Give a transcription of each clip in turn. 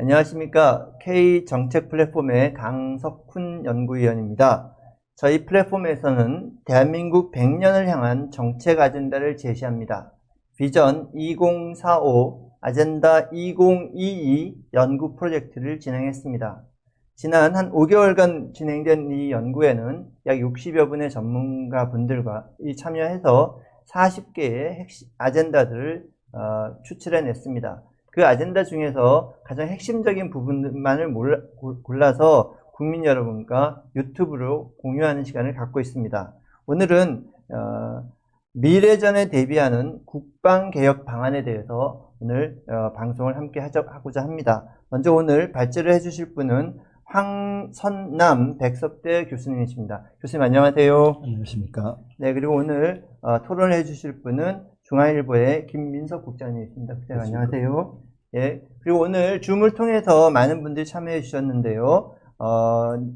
안녕하십니까. K정책 플랫폼의 강석훈 연구위원입니다. 저희 플랫폼에서는 대한민국 100년을 향한 정책 아젠다를 제시합니다. 비전 2045, 아젠다 2022 연구 프로젝트를 진행했습니다. 지난 한 5개월간 진행된 이 연구에는 약 60여 분의 전문가분들과 참여해서 40개의 아젠다들을 추출해냈습니다. 그 아젠다 중에서 가장 핵심적인 부분만을 골라서 국민 여러분과 유튜브로 공유하는 시간을 갖고 있습니다. 오늘은 미래전에 대비하는 국방개혁 방안에 대해서 오늘 방송을 함께 하고자 합니다. 먼저 오늘 발제를 해주실 분은 황선남 백석대 교수님이십니다. 교수님 안녕하세요. 안녕하십니까. 네, 그리고 오늘 토론을 해주실 분은 중앙일보의 김민석 국장님이십니다. 국장님 안녕하세요. 예, 그리고 오늘 줌을 통해서 많은 분들이 참여해 주셨는데요.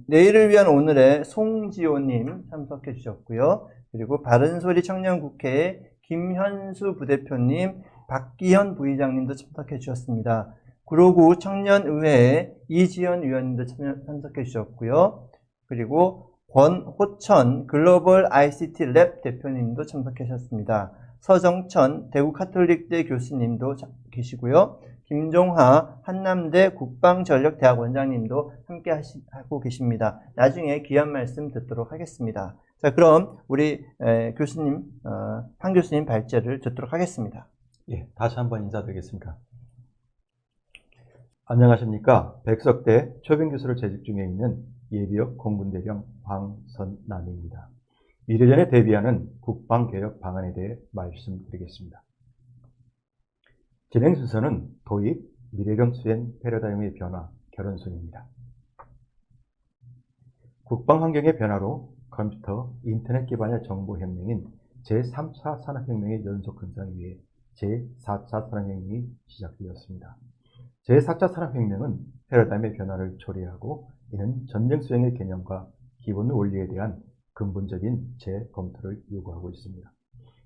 내일을 위한 오늘의 송지호님 참석해 주셨고요. 그리고 바른소리 청년국회의 김현수 부대표님, 박기현 부의장님도 참석해 주셨습니다. 구로구 청년의회의 이지연 위원님도 참석해 주셨고요. 그리고 권호천 글로벌 ICT 랩 대표님도 참석해 주셨습니다. 서정천 대구 카톨릭대 교수님도 계시고요. 김종하 한남대 국방전력대학 원장님도 함께 하고 계십니다. 나중에 귀한 말씀 듣도록 하겠습니다. 자, 그럼 우리 교수님, 황 교수님 발제를 듣도록 하겠습니다. 예, 다시 한번 인사드리겠습니다. 안녕하십니까. 백석대 초빙 교수를 재직 중에 있는 예비역 공군대령 황선남입니다. 미래전에 대비하는 국방개혁 방안에 대해 말씀드리겠습니다. 진행 순서는 도입, 미래경 수행 패러다임의 변화, 결혼순입니다. 국방환경의 변화로 컴퓨터, 인터넷 기반의 정보혁명인 제3차 산업혁명의 연속 근상에 의해 제4차 산업혁명이 시작되었습니다. 제4차 산업혁명은 패러다임의 변화를 초래하고 이는 전쟁 수행의 개념과 기본 원리에 대한 근본적인 재검토를 요구하고 있습니다.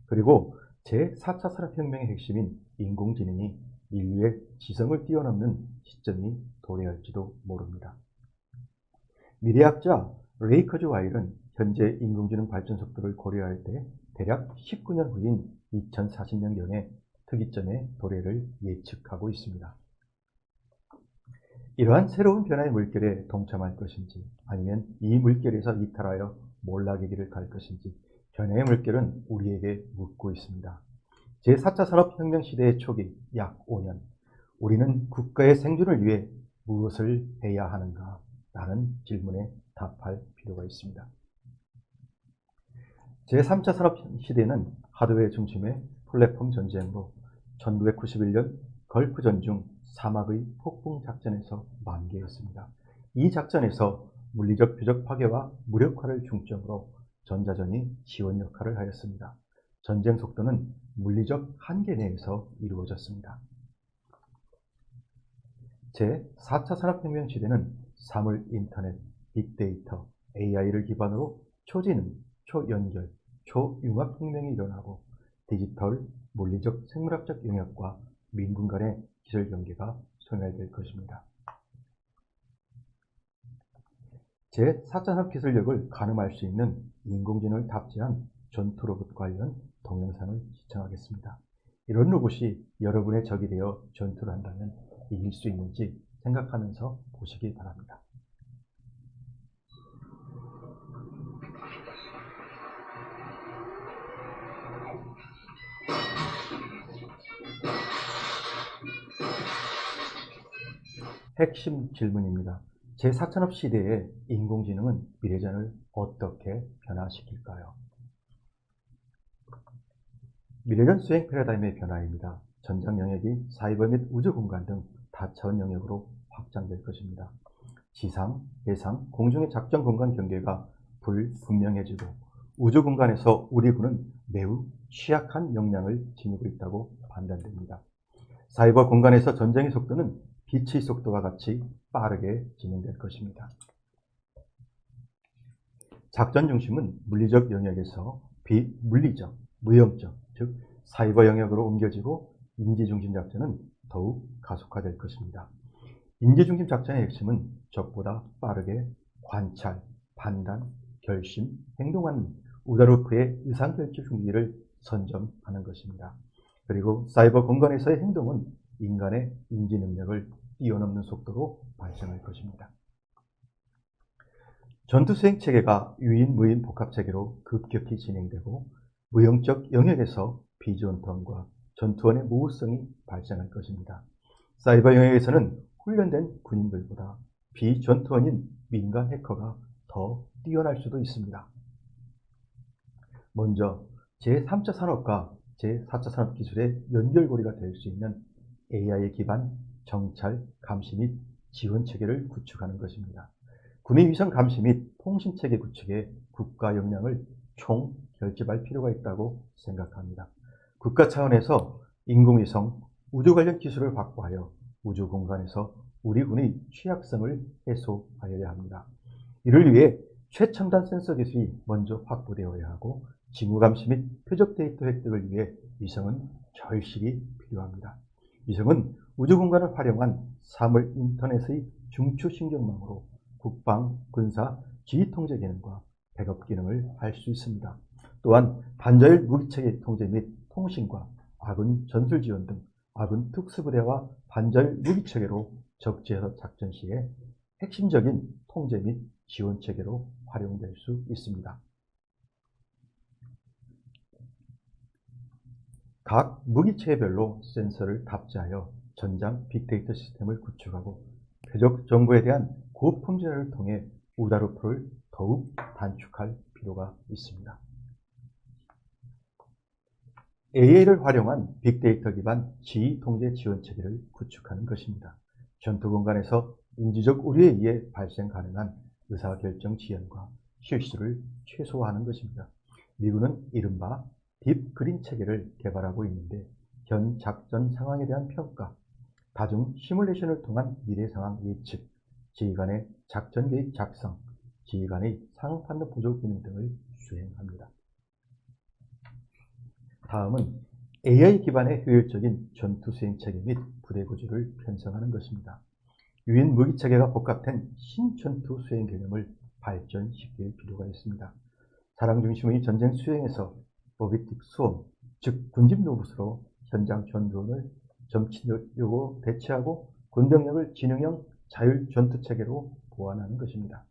그리고 제4차 산업혁명의 핵심인 인공지능이 인류의 지성을 뛰어넘는 시점이 도래할지도 모릅니다. 미래학자 레이 커즈와일은 현재 인공지능 발전 속도를 고려할 때 대략 19년 후인 2040년경에 특이점의 도래를 예측하고 있습니다. 이러한 새로운 변화의 물결에 동참할 것인지 아니면 이 물결에서 이탈하여 몰락의 길을 갈 것인지 변화의 물결은 우리에게 묻고 있습니다. 제4차 산업혁명 시대의 초기 약 5년, 우리는 국가의 생존을 위해 무엇을 해야 하는가? 라는 질문에 답할 필요가 있습니다. 제3차 산업시대는 하드웨어 중심의 플랫폼 전쟁으로 1991년 걸프전 중 사막의 폭풍작전에서 만개했습니다. 이 작전에서 물리적 표적 파괴와 무력화를 중점으로 전자전이 지원 역할을 하였습니다. 전쟁 속도는 물리적 한계 내에서 이루어졌습니다. 제4차 산업혁명 시대는 사물 인터넷, 빅데이터, AI를 기반으로 초지능, 초연결, 초융합혁명이 일어나고 디지털, 물리적, 생물학적 영역과 민군 간의 기술 경계가 소멸될 것입니다. 제4차 산업기술력을 가늠할 수 있는 인공지능을 탑재한 전투 로봇 관련 동영상을 시청하겠습니다. 이런 로봇이 여러분의 적이 되어 전투를 한다면 이길 수 있는지 생각하면서 보시기 바랍니다. 핵심 질문입니다. 제4산업 시대의 인공지능은 미래전을 어떻게 변화시킬까요? 미래전 수행 패러다임의 변화입니다. 전장 영역이 사이버 및 우주 공간 등 다차원 영역으로 확장될 것입니다. 지상, 해상, 공중의 작전 공간 경계가 불분명해지고 우주 공간에서 우리 군은 매우 취약한 역량을 지니고 있다고 판단됩니다. 사이버 공간에서 전쟁의 속도는 빛의 속도와 같이 빠르게 진행될 것입니다. 작전 중심은 물리적 영역에서 비물리적, 무형적, 즉 사이버 영역으로 옮겨지고 인지중심 작전은 더욱 가속화될 것입니다. 인재중심 작전의 핵심은 적보다 빠르게 관찰, 판단, 결심, 행동하는 우다루프의 의상결정 중기를 선점하는 것입니다. 그리고 사이버 공간에서의 행동은 인간의 인지 능력을 뛰어넘는 속도로 발생할 것입니다. 전투 수행 체계가 유인, 무인, 복합 체계로 급격히 진행되고 무형적 영역에서 비전투원과 전투원의 모호성이 발생할 것입니다. 사이버 영역에서는 훈련된 군인들보다 비전투원인 민간 해커가 더 뛰어날 수도 있습니다. 먼저 제3차 산업과 제4차 산업 기술의 연결고리가 될 수 있는 AI 기반 정찰, 감시 및 지원 체계를 구축하는 것입니다. 군의 위성 감시 및 통신 체계 구축에 국가 역량을 총 결집할 필요가 있다고 생각합니다. 국가 차원에서 인공위성, 우주 관련 기술을 확보하여 우주 공간에서 우리 군의 취약성을 해소하여야 합니다. 이를 위해 최첨단 센서 기술이 먼저 확보되어야 하고 징후 감시 및 표적 데이터 획득을 위해 위성은 절실히 필요합니다. 위성은 우주 공간을 활용한 사물 인터넷의 중추 신경망으로 국방, 군사, 지휘 통제 기능과 백업 기능을 할 수 있습니다. 또한 반자율 무기체계 통제 및 통신과 아군 전술 지원 등 아군 특수부대와 반자율 무기체계로 적재해서 작전 시에 핵심적인 통제 및 지원 체계로 활용될 수 있습니다. 각 무기체계별로 센서를 탑재하여 전장 빅데이터 시스템을 구축하고 표적 정보에 대한 고품질화를 통해 우다루프를 더욱 단축할 필요가 있습니다. AI를 활용한 빅데이터 기반 지휘 통제 지원 체계를 구축하는 것입니다. 전투 공간에서 인지적 우려에 의해 발생 가능한 의사결정 지연과 실수를 최소화하는 것입니다. 미군은 이른바 딥그린 체계를 개발하고 있는데 현 작전 상황에 대한 평가, 다중 시뮬레이션을 통한 미래 상황 예측, 지휘관의 작전 계획 작성, 지휘관의 상황 판단 부족 기능 등을 수행합니다. 다음은 AI 기반의 효율적인 전투 수행 체계 및 부대 구조를 편성하는 것입니다. 유인 무기 체계가 복합된 신전투 수행 개념을 발전시킬 필요가 있습니다. 사람 중심의 전쟁 수행에서 로비틱 수험, 즉 군집 로봇으로 현장 전투원을 점치려고 대체하고 군병력을 지능형 자율 전투 체계로 보완하는 것입니다.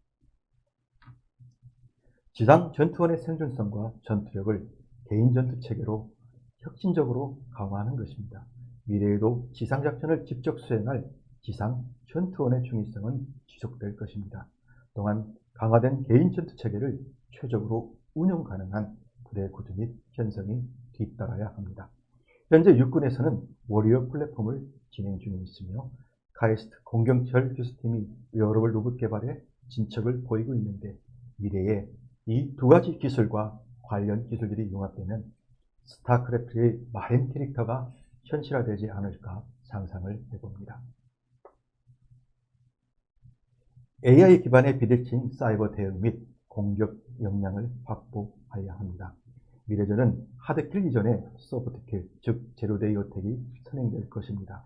지상 전투원의 생존성과 전투력을 개인 전투 체계로 혁신적으로 강화하는 것입니다. 미래에도 지상 작전을 직접 수행할 지상 전투원의 중요성은 지속될 것입니다. 또한 강화된 개인 전투 체계를 최적으로 운영 가능한 부대 구조 및 편성이 뒤따라야 합니다. 현재 육군에서는 워리어 플랫폼을 진행 중에 있으며 카이스트 공경철 교수팀이 웨어러블 로봇 개발에 진척을 보이고 있는데 미래에 이 두 가지 기술과 관련 기술들이 융합되면 스타크래프트의 마린 캐릭터가 현실화되지 않을까 상상을 해봅니다. AI 기반의 비대칭 사이버 대응 및 공격 역량을 확보해야 합니다. 미래전은 하드킬 이전에 소프트킬, 즉 제로데이 어택이 선행될 것입니다.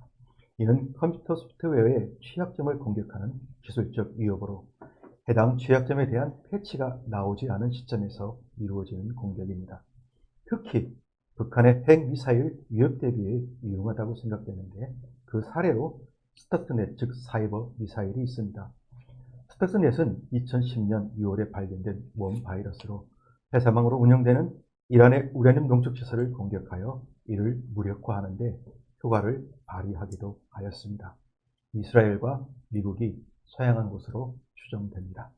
이는 컴퓨터 소프트웨어의 취약점을 공격하는 기술적 위협으로 해당 취약점에 대한 패치가 나오지 않은 시점에서 이루어지는 공격입니다. 특히 북한의 핵미사일 위협 대비에 유용하다고 생각되는데 그 사례로 스터트넷, 즉 사이버 미사일이 있습니다. 스터트넷은 2010년 6월에 발견된 웜 바이러스로 회사망으로 운영되는 이란의 우라늄 농축시설을 공격하여 이를 무력화하는 데 효과를 발휘하기도 하였습니다. 이스라엘과 미국이 서양한 것으로 추정됩니다.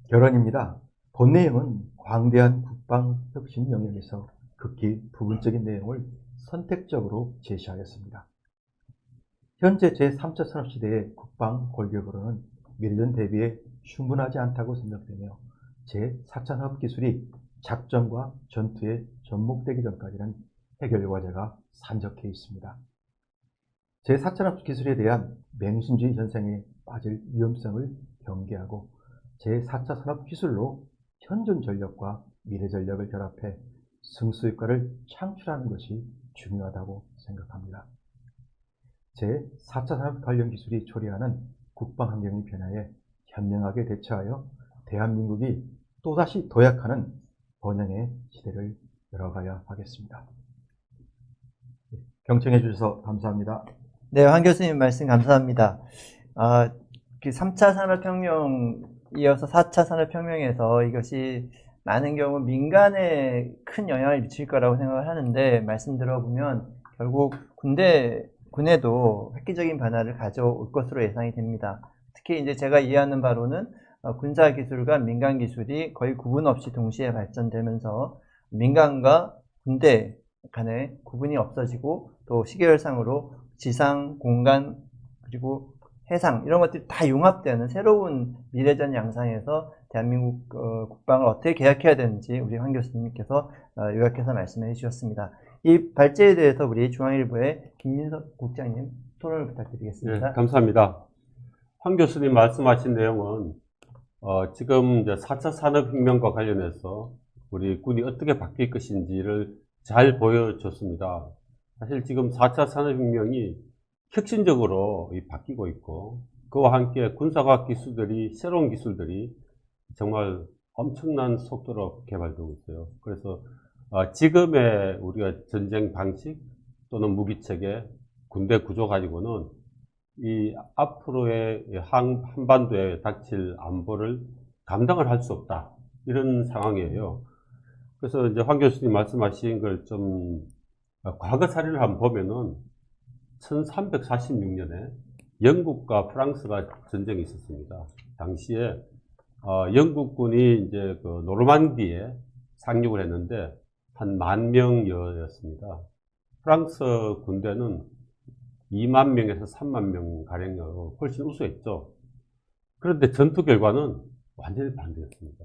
결론입니다. 본 내용은 광대한 국방혁신 영역에서 극히 부분적인 내용을 선택적으로 제시하였습니다. 현재 제3차 산업시대의 국방 골격으로는 미래전 대비에 충분하지 않다고 생각되며 제4차 산업기술이 작전과 전투에 접목되기 전까지는 해결 과제가 산적해 있습니다. 제4차 산업기술에 대한 맹신주의 현상에 빠질 위험성을 경계하고 제4차 산업기술로 현존 전력과 미래 전력을 결합해 승수 효과를 창출하는 것이 중요하다고 생각합니다. 제4차 산업 관련 기술이 초래하는 국방 환경의 변화에 현명하게 대처하여 대한민국이 또다시 도약하는 번영의 시대를 열어가야 하겠습니다. 경청해 주셔서 감사합니다. 네, 황 교수님 말씀 감사합니다. 그 3차 산업혁명 이어서 4차 산업혁명에서 이것이 많은 경우 민간에 큰 영향을 미칠 거라고 생각을 하는데, 말씀 들어보면 결국 군에도 획기적인 변화를 가져올 것으로 예상이 됩니다. 특히 이제 제가 이해하는 바로는 군사 기술과 민간 기술이 거의 구분 없이 동시에 발전되면서 민간과 군대 간의 구분이 없어지고, 또 시계열상으로 지상, 공간, 그리고 해상 이런 것들이 다 융합되는 새로운 미래전 양상에서 대한민국 국방을 어떻게 계약해야 되는지 우리 황 교수님께서 요약해서 말씀해 주셨습니다. 이 발제에 대해서 우리 중앙일보의 김민석 국장님 토론을 부탁드리겠습니다. 네, 감사합니다. 황 교수님 말씀하신 내용은 지금 이제 4차 산업혁명과 관련해서 우리 군이 어떻게 바뀔 것인지를 잘 보여줬습니다. 사실 지금 4차 산업혁명이 혁신적으로 바뀌고 있고, 그와 함께 군사과학 기술들이, 새로운 기술들이 정말 엄청난 속도로 개발되고 있어요. 그래서 지금의 우리가 전쟁 방식 또는 무기체계, 군대 구조 가지고는 이 앞으로의 한반도에 닥칠 안보를 감당을 할 수 없다, 이런 상황이에요. 그래서 이제 황 교수님 말씀하신 걸 좀 과거 사례를 한번 보면은 1346년에 영국과 프랑스가 전쟁이 있었습니다. 당시에 영국군이 이제 그 노르망디에 상륙을 했는데 한 10,000명여였습니다. 프랑스 군대는 20,000명에서 30,000명 가량으로 훨씬 우수했죠. 그런데 전투 결과는 완전히 반대였습니다.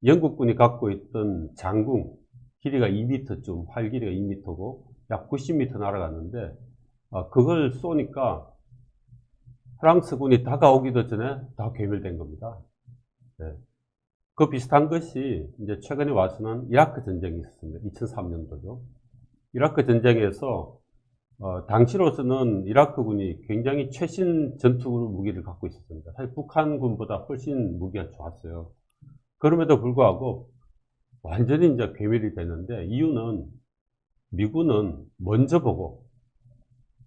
영국군이 갖고 있던 장궁 길이가 2m쯤, 활 길이가 2m고 약 90m 날아갔는데 그걸 쏘니까 프랑스군이 다가오기도 전에 다 괴멸된 겁니다. 네. 그 비슷한 것이 이제 최근에 와서는 이라크 전쟁이 있었습니다. 2003년도죠. 이라크 전쟁에서 당시로서는 이라크군이 굉장히 최신 전투 무기를 갖고 있었습니다. 사실 북한군보다 훨씬 무기가 좋았어요. 그럼에도 불구하고 완전히 이제 괴멸이 되는데, 이유는 미군은 먼저 보고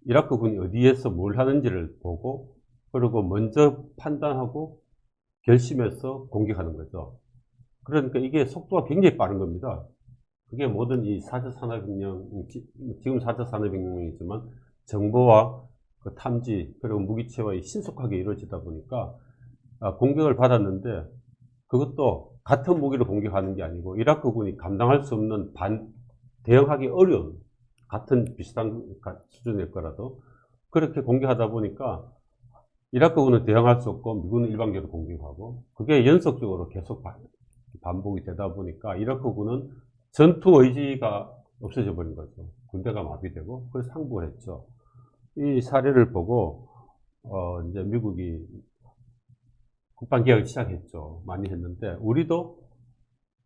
이라크군이 어디에서 뭘 하는지를 보고, 그리고 먼저 판단하고 결심해서 공격하는 거죠. 그러니까 이게 속도가 굉장히 빠른 겁니다. 그게 모든 이 4차 산업혁명, 지금 4차 산업혁명이지만 정보와 그 탐지 그리고 무기체화가 신속하게 이루어지다 보니까 공격을 받았는데, 그것도 같은 무기로 공격하는 게 아니고 이라크군이 감당할 수 없는 대응하기 어려운, 같은 비슷한 수준일 거라도 그렇게 공격하다 보니까 이라크군은 대응할 수 없고 미군은 일방적으로 공격하고, 그게 연속적으로 계속 반복이 되다 보니까 이라크군은 전투 의지가 없어져 버린 거죠. 군대가 마비되고, 그래서 항복을 했죠. 이 사례를 보고 이제 미국이 국방개혁을 시작했죠. 많이 했는데 우리도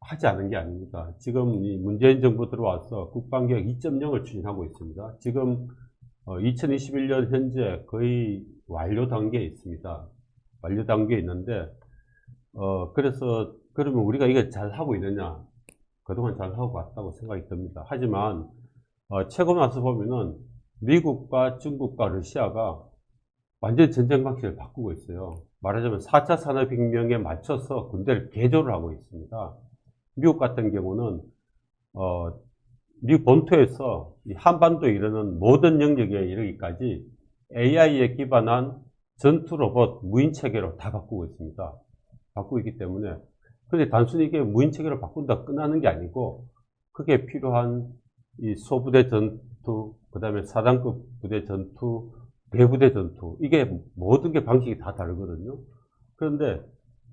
하지 않은 게 아닙니다. 지금 이 문재인 정부 들어와서 국방개혁 2.0을 추진하고 있습니다. 지금 2021년 현재 거의 완료 단계에 있습니다. 완료 단계에 있는데 그래서 그러면 우리가 이거 잘 하고 있느냐? 그동안 잘 하고 왔다고 생각이 듭니다. 하지만 최근 와서 보면은 미국과 중국과 러시아가 완전히 전쟁 방식을 바꾸고 있어요. 말하자면 4차 산업혁명에 맞춰서 군대를 개조를 하고 있습니다. 미국 같은 경우는 미국 본토에서 이 한반도에 이르는 모든 영역에 이르기까지 AI에 기반한 전투 로봇 무인 체계로 다 바꾸고 있습니다. 바꾸고 있기 때문에, 근데 단순히 이게 무인 체계로 바꾼다 끝나는 게 아니고, 그게 필요한 이 소부대 전투, 그 다음에 사단급 부대 전투, 대부대 전투, 이게 모든 게 방식이 다 다르거든요. 그런데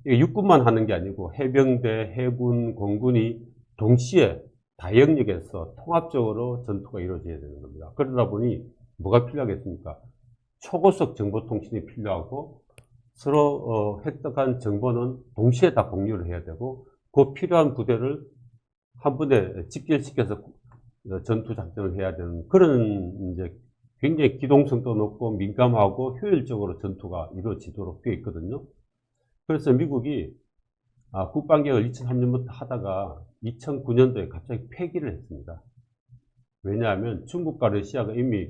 이게 육군만 하는 게 아니고 해병대, 해군, 공군이 동시에 다영역에서 통합적으로 전투가 이루어져야 되는 겁니다. 그러다 보니 뭐가 필요하겠습니까? 초고속 정보통신이 필요하고, 서로 획득한 정보는 동시에 다 공유를 해야 되고, 그 필요한 부대를 한 분에 집결시켜서 전투 작전을 해야 되는 그런 이제 굉장히 기동성도 높고 민감하고 효율적으로 전투가 이루어지도록 되어 있거든요. 그래서 미국이 국방개혁을 2003년부터 하다가 2009년도에 갑자기 폐기를 했습니다. 왜냐하면 중국과 러시아가 이미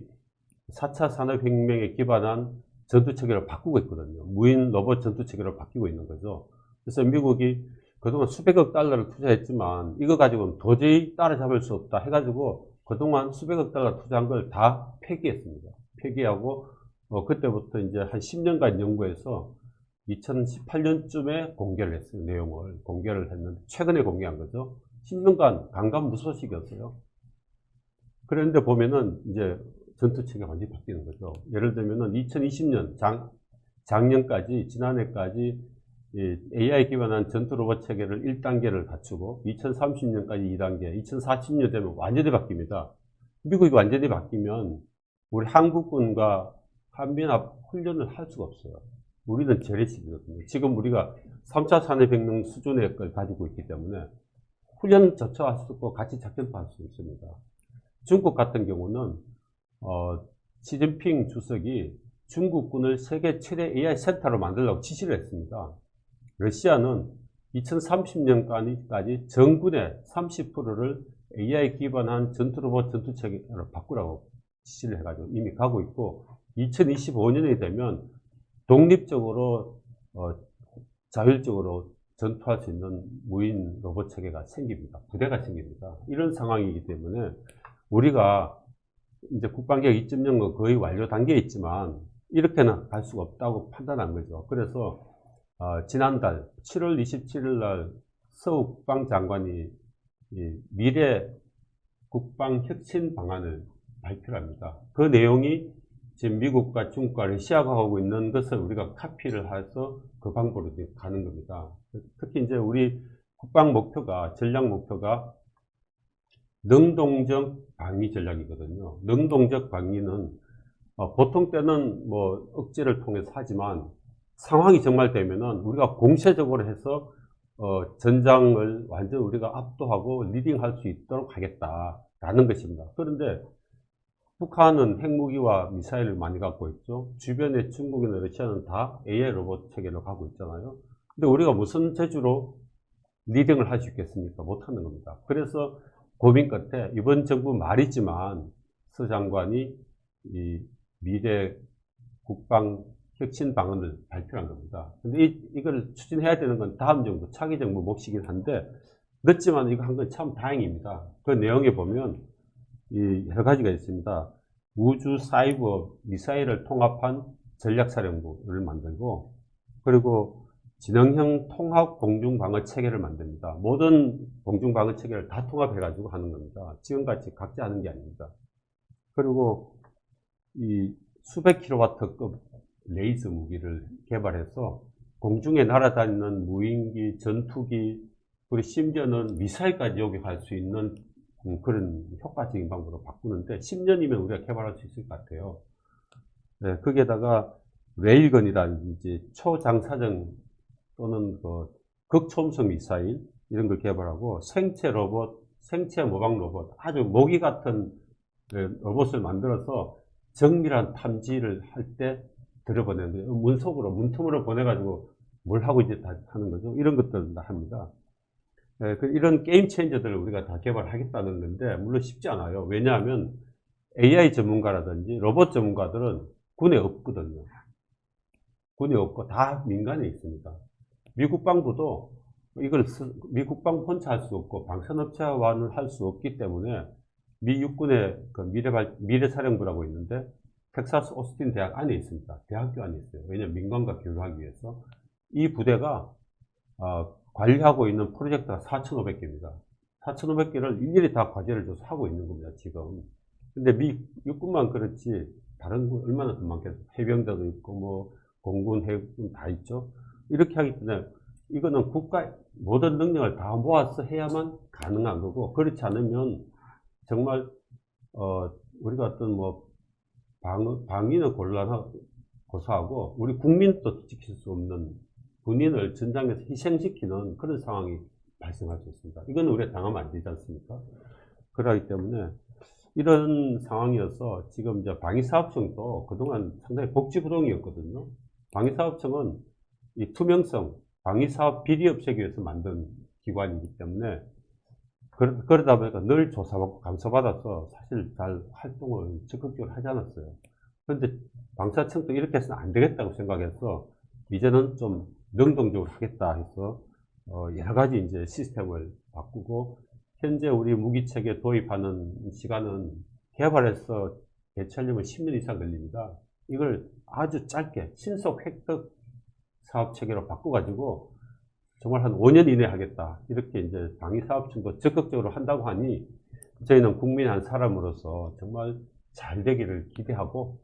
4차 산업혁명에 기반한 전투체계를 바꾸고 있거든요. 무인 로봇 전투체계로 바뀌고 있는 거죠. 그래서 미국이 그동안 수백억 달러를 투자했지만 이거 가지고는 도저히 따라잡을 수 없다 해가지고 그동안 수백억 달러 투자한 걸 다 폐기했습니다. 폐기하고 그때부터 이제 한 10년간 연구해서 2018년쯤에 공개를 했어요. 내용을 공개를 했는데 최근에 공개한 거죠. 10년간 강간무소식이었어요. 그런데 보면은 이제 전투체계가 완전히 바뀌는 거죠. 예를 들면은 2020년 작년까지 지난해까지 AI 기반한 전투 로봇 체계를 1단계를 갖추고 2030년까지 2단계, 2040년 되면 완전히 바뀝니다. 미국이 완전히 바뀌면 우리 한국군과 한미연합 훈련을 할 수가 없어요. 우리는 재래식이거든요. 지금 우리가 3차 산업혁명 수준의 걸 가지고 있기 때문에 훈련조차 할 수 없고 같이 작전도 할 수 있습니다. 중국 같은 경우는 시진핑 주석이 중국군을 세계 최대 AI 센터로 만들려고 지시를 했습니다. 러시아는 2030년까지 정군의 30%를 AI 기반한 전투로봇 전투체계로 바꾸라고 지시를 해가지고 이미 가고 있고 2025년이 되면 독립적으로 자율적으로 전투할 수 있는 무인 로봇 체계가 생깁니다. 부대가 생깁니다. 이런 상황이기 때문에 우리가 이제 국방개혁 2.0은 거의 완료 단계에 있지만 이렇게는 갈 수가 없다고 판단한 거죠. 그래서 지난달 7월 27일 날 서욱 국방장관이 미래 국방혁신 방안을 발표합니다. 그 내용이 지금 미국과 중국과 러시아가 하고 있는 것을 우리가 카피를 해서 그 방법으로 가는 겁니다. 특히 이제 우리 국방 목표가, 전략 목표가 능동적 방위 전략이거든요. 능동적 방위는 보통 때는 뭐 억지를 통해서 하지만 상황이 정말 되면은 우리가 공세적으로 해서 전장을 완전 우리가 압도하고 리딩할 수 있도록 하겠다라는 것입니다. 그런데 북한은 핵무기와 미사일을 많이 갖고 있죠. 주변에 중국이나 러시아는 다 AI 로봇 체계로 가고 있잖아요. 근데 우리가 무슨 재주로 리딩을 할 수 있겠습니까? 못하는 겁니다. 그래서 고민 끝에 이번 정부 말이지만 서 장관이 이 미래 국방 혁신 방안을 발표한 겁니다. 근데 이걸 추진해야 되는 건 다음 정부, 차기 정부 몫이긴 한데 늦지만 이거 한 건 참 다행입니다. 그 내용에 보면 여러 가지가 있습니다. 우주 사이버 미사일을 통합한 전략사령부를 만들고 그리고 지능형 통합 공중방어 체계를 만듭니다. 모든 공중방어 체계를 다 통합해가지고 하는 겁니다. 지금같이 각자 하는 게 아닙니다. 그리고 이 수백 킬로와트급 레이저 무기를 개발해서 공중에 날아다니는 무인기, 전투기, 그리고 심지어는 미사일까지 요격할 수 있는 그런 효과적인 방법으로 바꾸는데 10년이면 우리가 개발할 수 있을 것 같아요. 네, 거기에다가 레일건이라는 이제 초장사정 또는 그 극초음속 미사일 이런 걸 개발하고 생체 로봇, 생체 모방 로봇, 아주 모기 같은 로봇을 만들어서 정밀한 탐지를 할 때 들어보내는 거예요. 문속으로, 문틈으로 보내가지고 뭘 하고 이제 다 하는 거죠. 이런 것들을 다 합니다. 이런 게임 체인저들을 우리가 다 개발하겠다는 건데, 물론 쉽지 않아요. 왜냐하면 AI 전문가라든지 로봇 전문가들은 군에 없거든요. 군에 없고 다 민간에 있습니다. 미 국방부도 이걸 미 국방부 혼자 할 수 없고 방산업체와는 할 수 없기 때문에 미 육군의 그 미래사령부라고 있는데 텍사스 오스틴 대학 안에 있습니다. 대학교 안에 있어요. 왜냐하면 민간과 교류하기 위해서. 이 부대가 관리하고 있는 프로젝트가 4,500개입니다. 4,500개를 일일이 다 과제를 줘서 하고 있는 겁니다, 지금. 근데 미 육군만 그렇지, 다른 군 얼마나 더 많겠어요. 해병대도 있고, 뭐, 공군, 해군 다 있죠. 이렇게 하기 때문에 이거는 국가의 모든 능력을 다 모아서 해야만 가능한 거고, 그렇지 않으면 정말, 우리가 어떤 뭐, 방위는 고사하고, 우리 국민도 지킬 수 없는 군인을 전장에서 희생시키는 그런 상황이 발생할 수 있습니다. 이건 우리가 당하면 안 되지 않습니까? 그러기 때문에 이런 상황이어서 지금 이제 방위사업청도 그동안 상당히 복지부동이었거든요. 방위사업청은 이 투명성, 방위사업 비리 없애기 위해서 만든 기관이기 때문에 그러다 보니까 늘 조사받고 감사받아서 사실 잘 활동을 적극적으로 하지 않았어요. 그런데 방사청도 이렇게 해서는 안 되겠다고 생각해서 이제는 좀 능동적으로 하겠다 해서 여러 가지 이제 시스템을 바꾸고 현재 우리 무기체계 도입하는 시간은 개발해서 개찰력은 10년 이상 걸립니다. 이걸 아주 짧게 신속 획득 사업 체계로 바꿔가지고 정말 한 5년 이내에 하겠다. 이렇게 이제 방위사업청도 적극적으로 한다고 하니 저희는 국민의 한 사람으로서 정말 잘 되기를 기대하고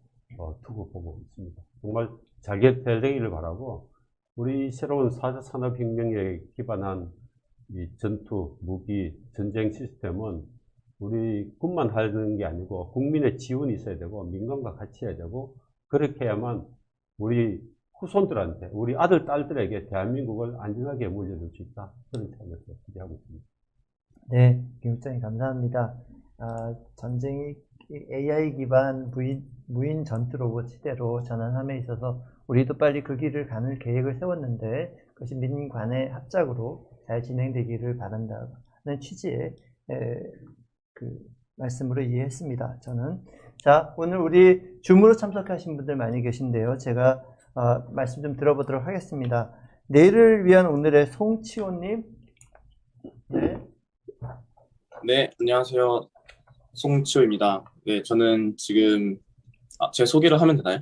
두고 보고 있습니다. 정말 잘 되기를 바라고 우리 새로운 4차 산업혁명에 기반한 이 전투, 무기, 전쟁 시스템은 우리 군만 하는 게 아니고 국민의 지원이 있어야 되고 민간과 같이 해야 되고 그렇게 해야만 우리 후손들한테, 우리 아들, 딸들에게 대한민국을 안전하게 물려줄 수 있다. 그런 차원에서 기대하고 있습니다. 네, 김국장님 감사합니다. 전쟁이 AI 기반 무인 전투 로봇 시대로 전환함에 있어서 우리도 빨리 그 길을 가는 계획을 세웠는데 그것이 민관의 합작으로 잘 진행되기를 바란다는 취지의 그 말씀으로 이해했습니다. 저는. 자, 오늘 우리 줌으로 참석하신 분들 많이 계신데요. 제가 말씀 좀 들어보도록 하겠습니다. 내일을 위한 오늘의 송치호님. 네. 네, 안녕하세요. 송치호입니다. 네, 저는 지금, 제 소개를 하면 되나요?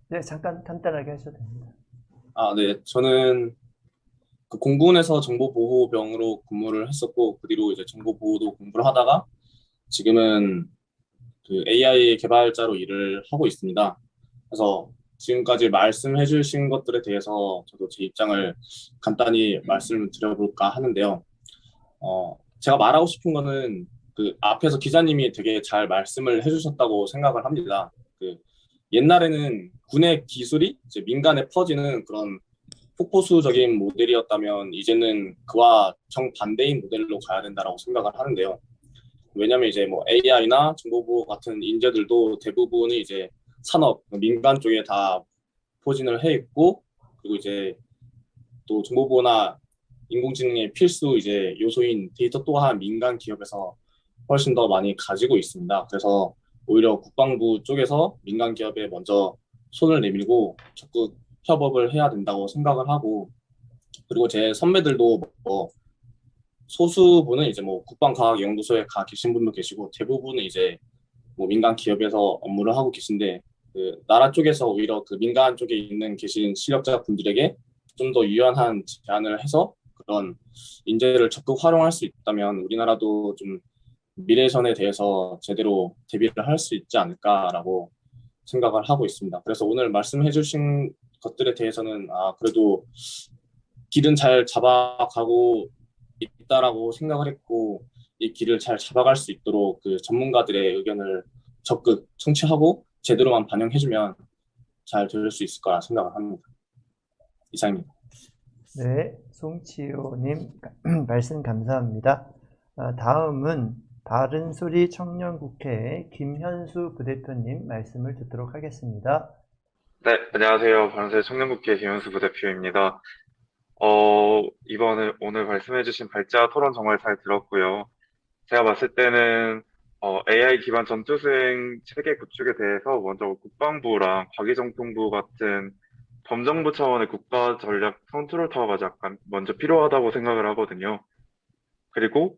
네, 잠깐 간단하게 하셔도 됩니다. 네, 저는 그 공군에서 정보보호병으로 근무를 했었고, 그 뒤로 이제 정보보호도 공부를 하다가 지금은 그 AI 개발자로 일을 하고 있습니다. 그래서 지금까지 말씀해 주신 것들에 대해서 저도 제 입장을 간단히 말씀을 드려볼까 하는데요. 제가 말하고 싶은 거는 그 앞에서 기자님이 되게 잘 말씀을 해주셨다고 생각을 합니다. 그 옛날에는 군의 기술이 이제 민간에 퍼지는 그런 폭포수적인 모델이었다면 이제는 그와 정반대인 모델로 가야 된다고 생각을 하는데요. 왜냐하면 이제 뭐 AI나 정보보호 같은 인재들도 대부분이 이제 산업, 민간 쪽에 다 포진을 해 있고 그리고 이제 또 정보보호나 인공지능의 필수 이제 요소인 데이터 또한 민간 기업에서 훨씬 더 많이 가지고 있습니다. 그래서 오히려 국방부 쪽에서 민간 기업에 먼저 손을 내밀고 적극 협업을 해야 된다고 생각을 하고 그리고 제 선배들도 뭐 소수분은 이제 뭐 국방과학연구소에 가 계신 분도 계시고 대부분은 이제 뭐 민간 기업에서 업무를 하고 계신데 그 나라 쪽에서 오히려 그 민간 쪽에 있는 계신 실력자 분들에게 좀 더 유연한 제안을 해서 그런 인재를 적극 활용할 수 있다면 우리나라도 좀 미래선에 대해서 제대로 대비를 할 수 있지 않을까라고 생각을 하고 있습니다. 그래서 오늘 말씀해 주신 것들에 대해서는 그래도 길은 잘 잡아가고 있다라고 생각을 했고 이 길을 잘 잡아갈 수 있도록 그 전문가들의 의견을 적극 청취하고 제대로만 반영해주면 잘 될 수 있을 거라 생각을 합니다. 이상입니다. 네, 송치호님 말씀 감사합니다. 다음은 바른소리 청년국회 김현수 부대표님 말씀을 듣도록 하겠습니다. 네, 안녕하세요. 바른소리 청년국회 김현수 부대표입니다. 이번에 오늘 말씀해주신 발자 토론 정말 잘 들었고요. 제가 봤을 때는 AI 기반 전투수행 체계 구축에 대해서 먼저 국방부랑 과기정통부 같은 범정부 차원의 국가 전략 컨트롤 타워가 약간 먼저 필요하다고 생각을 하거든요. 그리고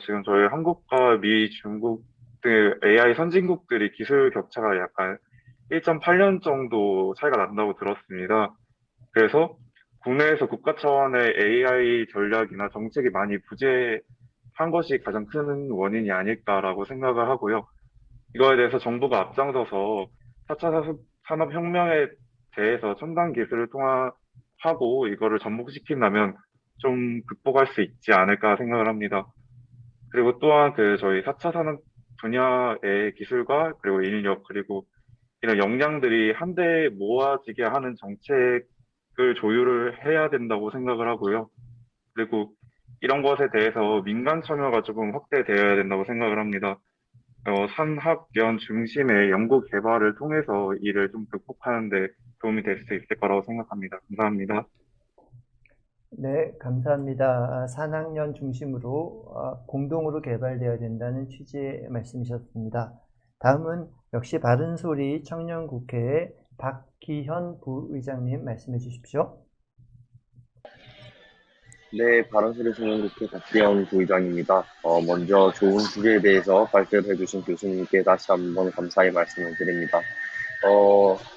지금 저희 한국과 미, 중국 등 AI 선진국들이 기술 격차가 약간 1.8년 정도 차이가 난다고 들었습니다. 그래서 국내에서 국가 차원의 AI 전략이나 정책이 많이 부재한 것이 가장 큰 원인이 아닐까라고 생각을 하고요. 이거에 대해서 정부가 앞장서서 4차 산업혁명에 대해서 첨단 기술을 통합하고 이거를 접목시킨다면 좀 극복할 수 있지 않을까 생각을 합니다. 그리고 또한 저희 4차 산업 분야의 기술과 그리고 인력 그리고 이런 역량들이 한데 모아지게 하는 정책을 조율을 해야 된다고 생각을 하고요. 그리고 이런 것에 대해서 민간 참여가 조금 확대되어야 된다고 생각을 합니다. 산학연 중심의 연구 개발을 통해서 이를 좀 극복하는 데 도움이 될 수 있을 거라고 생각합니다. 감사합니다. 네, 감사합니다. 산학년 중심으로 공동으로 개발되어야 된다는 취지의 말씀이셨습니다. 다음은 역시 바른소리 청년국회의 박기현 부의장님 말씀해 주십시오. 네, 바른소리 청년국회 박기현 부의장입니다. 먼저 좋은 주제에 대해서 발표를 해주신 교수님께 다시 한번 감사의 말씀을 드립니다.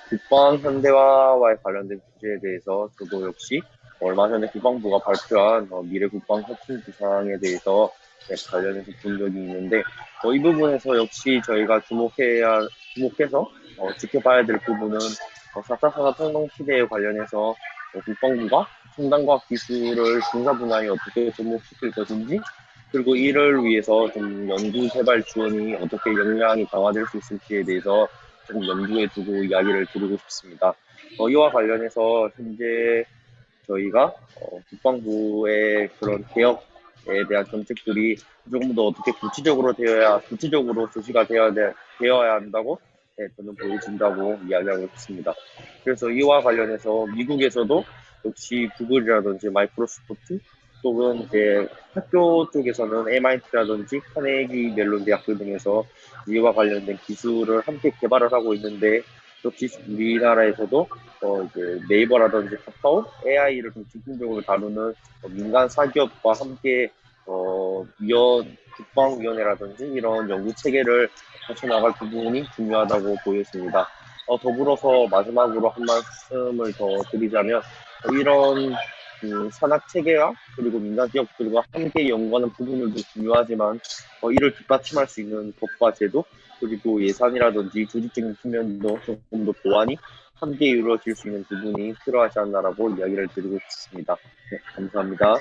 국방 현대화와의 관련된 주제에 대해서 저도 역시 얼마 전에 국방부가 발표한 미래 국방 혁신 구상에 대해서 관련해서 본 적이 있는데, 이 부분에서 역시 저희가 주목해서 지켜봐야 될 부분은 4차 산업혁명 시대에 관련해서 국방부가 첨단과학 기술을 군사 분야에 어떻게 접목시킬 것인지, 그리고 이를 위해서 좀 연구 개발 지원이 어떻게 역량이 강화될 수 있을지에 대해서 좀 염두에 두고 이야기를 드리고 싶습니다. 이와 관련해서 현재 저희가 국방부의 그런 개혁에 대한 정책들이 조금 더 어떻게 구체적으로 조치가 되어야 한다고 저는 보여진다고 이야기하고 싶습니다. 그래서 이와 관련해서 미국에서도 역시 구글이라든지 마이크로소프트 또는 이제 학교 쪽에서는 MIT라든지 카네기 멜론 대학교 등에서 이와 관련된 기술을 함께 개발을 하고 있는데, 역시 우리나라에서도 이제 네이버라든지 카카오 AI를 좀 집중적으로 다루는 민간 사기업과 함께 국방위원회라든지 이런 연구 체계를 펼쳐나갈 부분이 중요하다고 보였습니다. 더불어서 마지막으로 한 말씀을 더 드리자면, 이런 산학 체계와 그리고 민간 기업들과 함께 연구하는 부분들도 중요하지만, 이를 뒷받침할 수 있는 법과 제도 그리고 예산이라든지 조직적인 측면도 조금 더 보완이 함께 이루어질 수 있는 부분이 필요하지 않나라고 이야기를 드리고 싶습니다. 네, 감사합니다.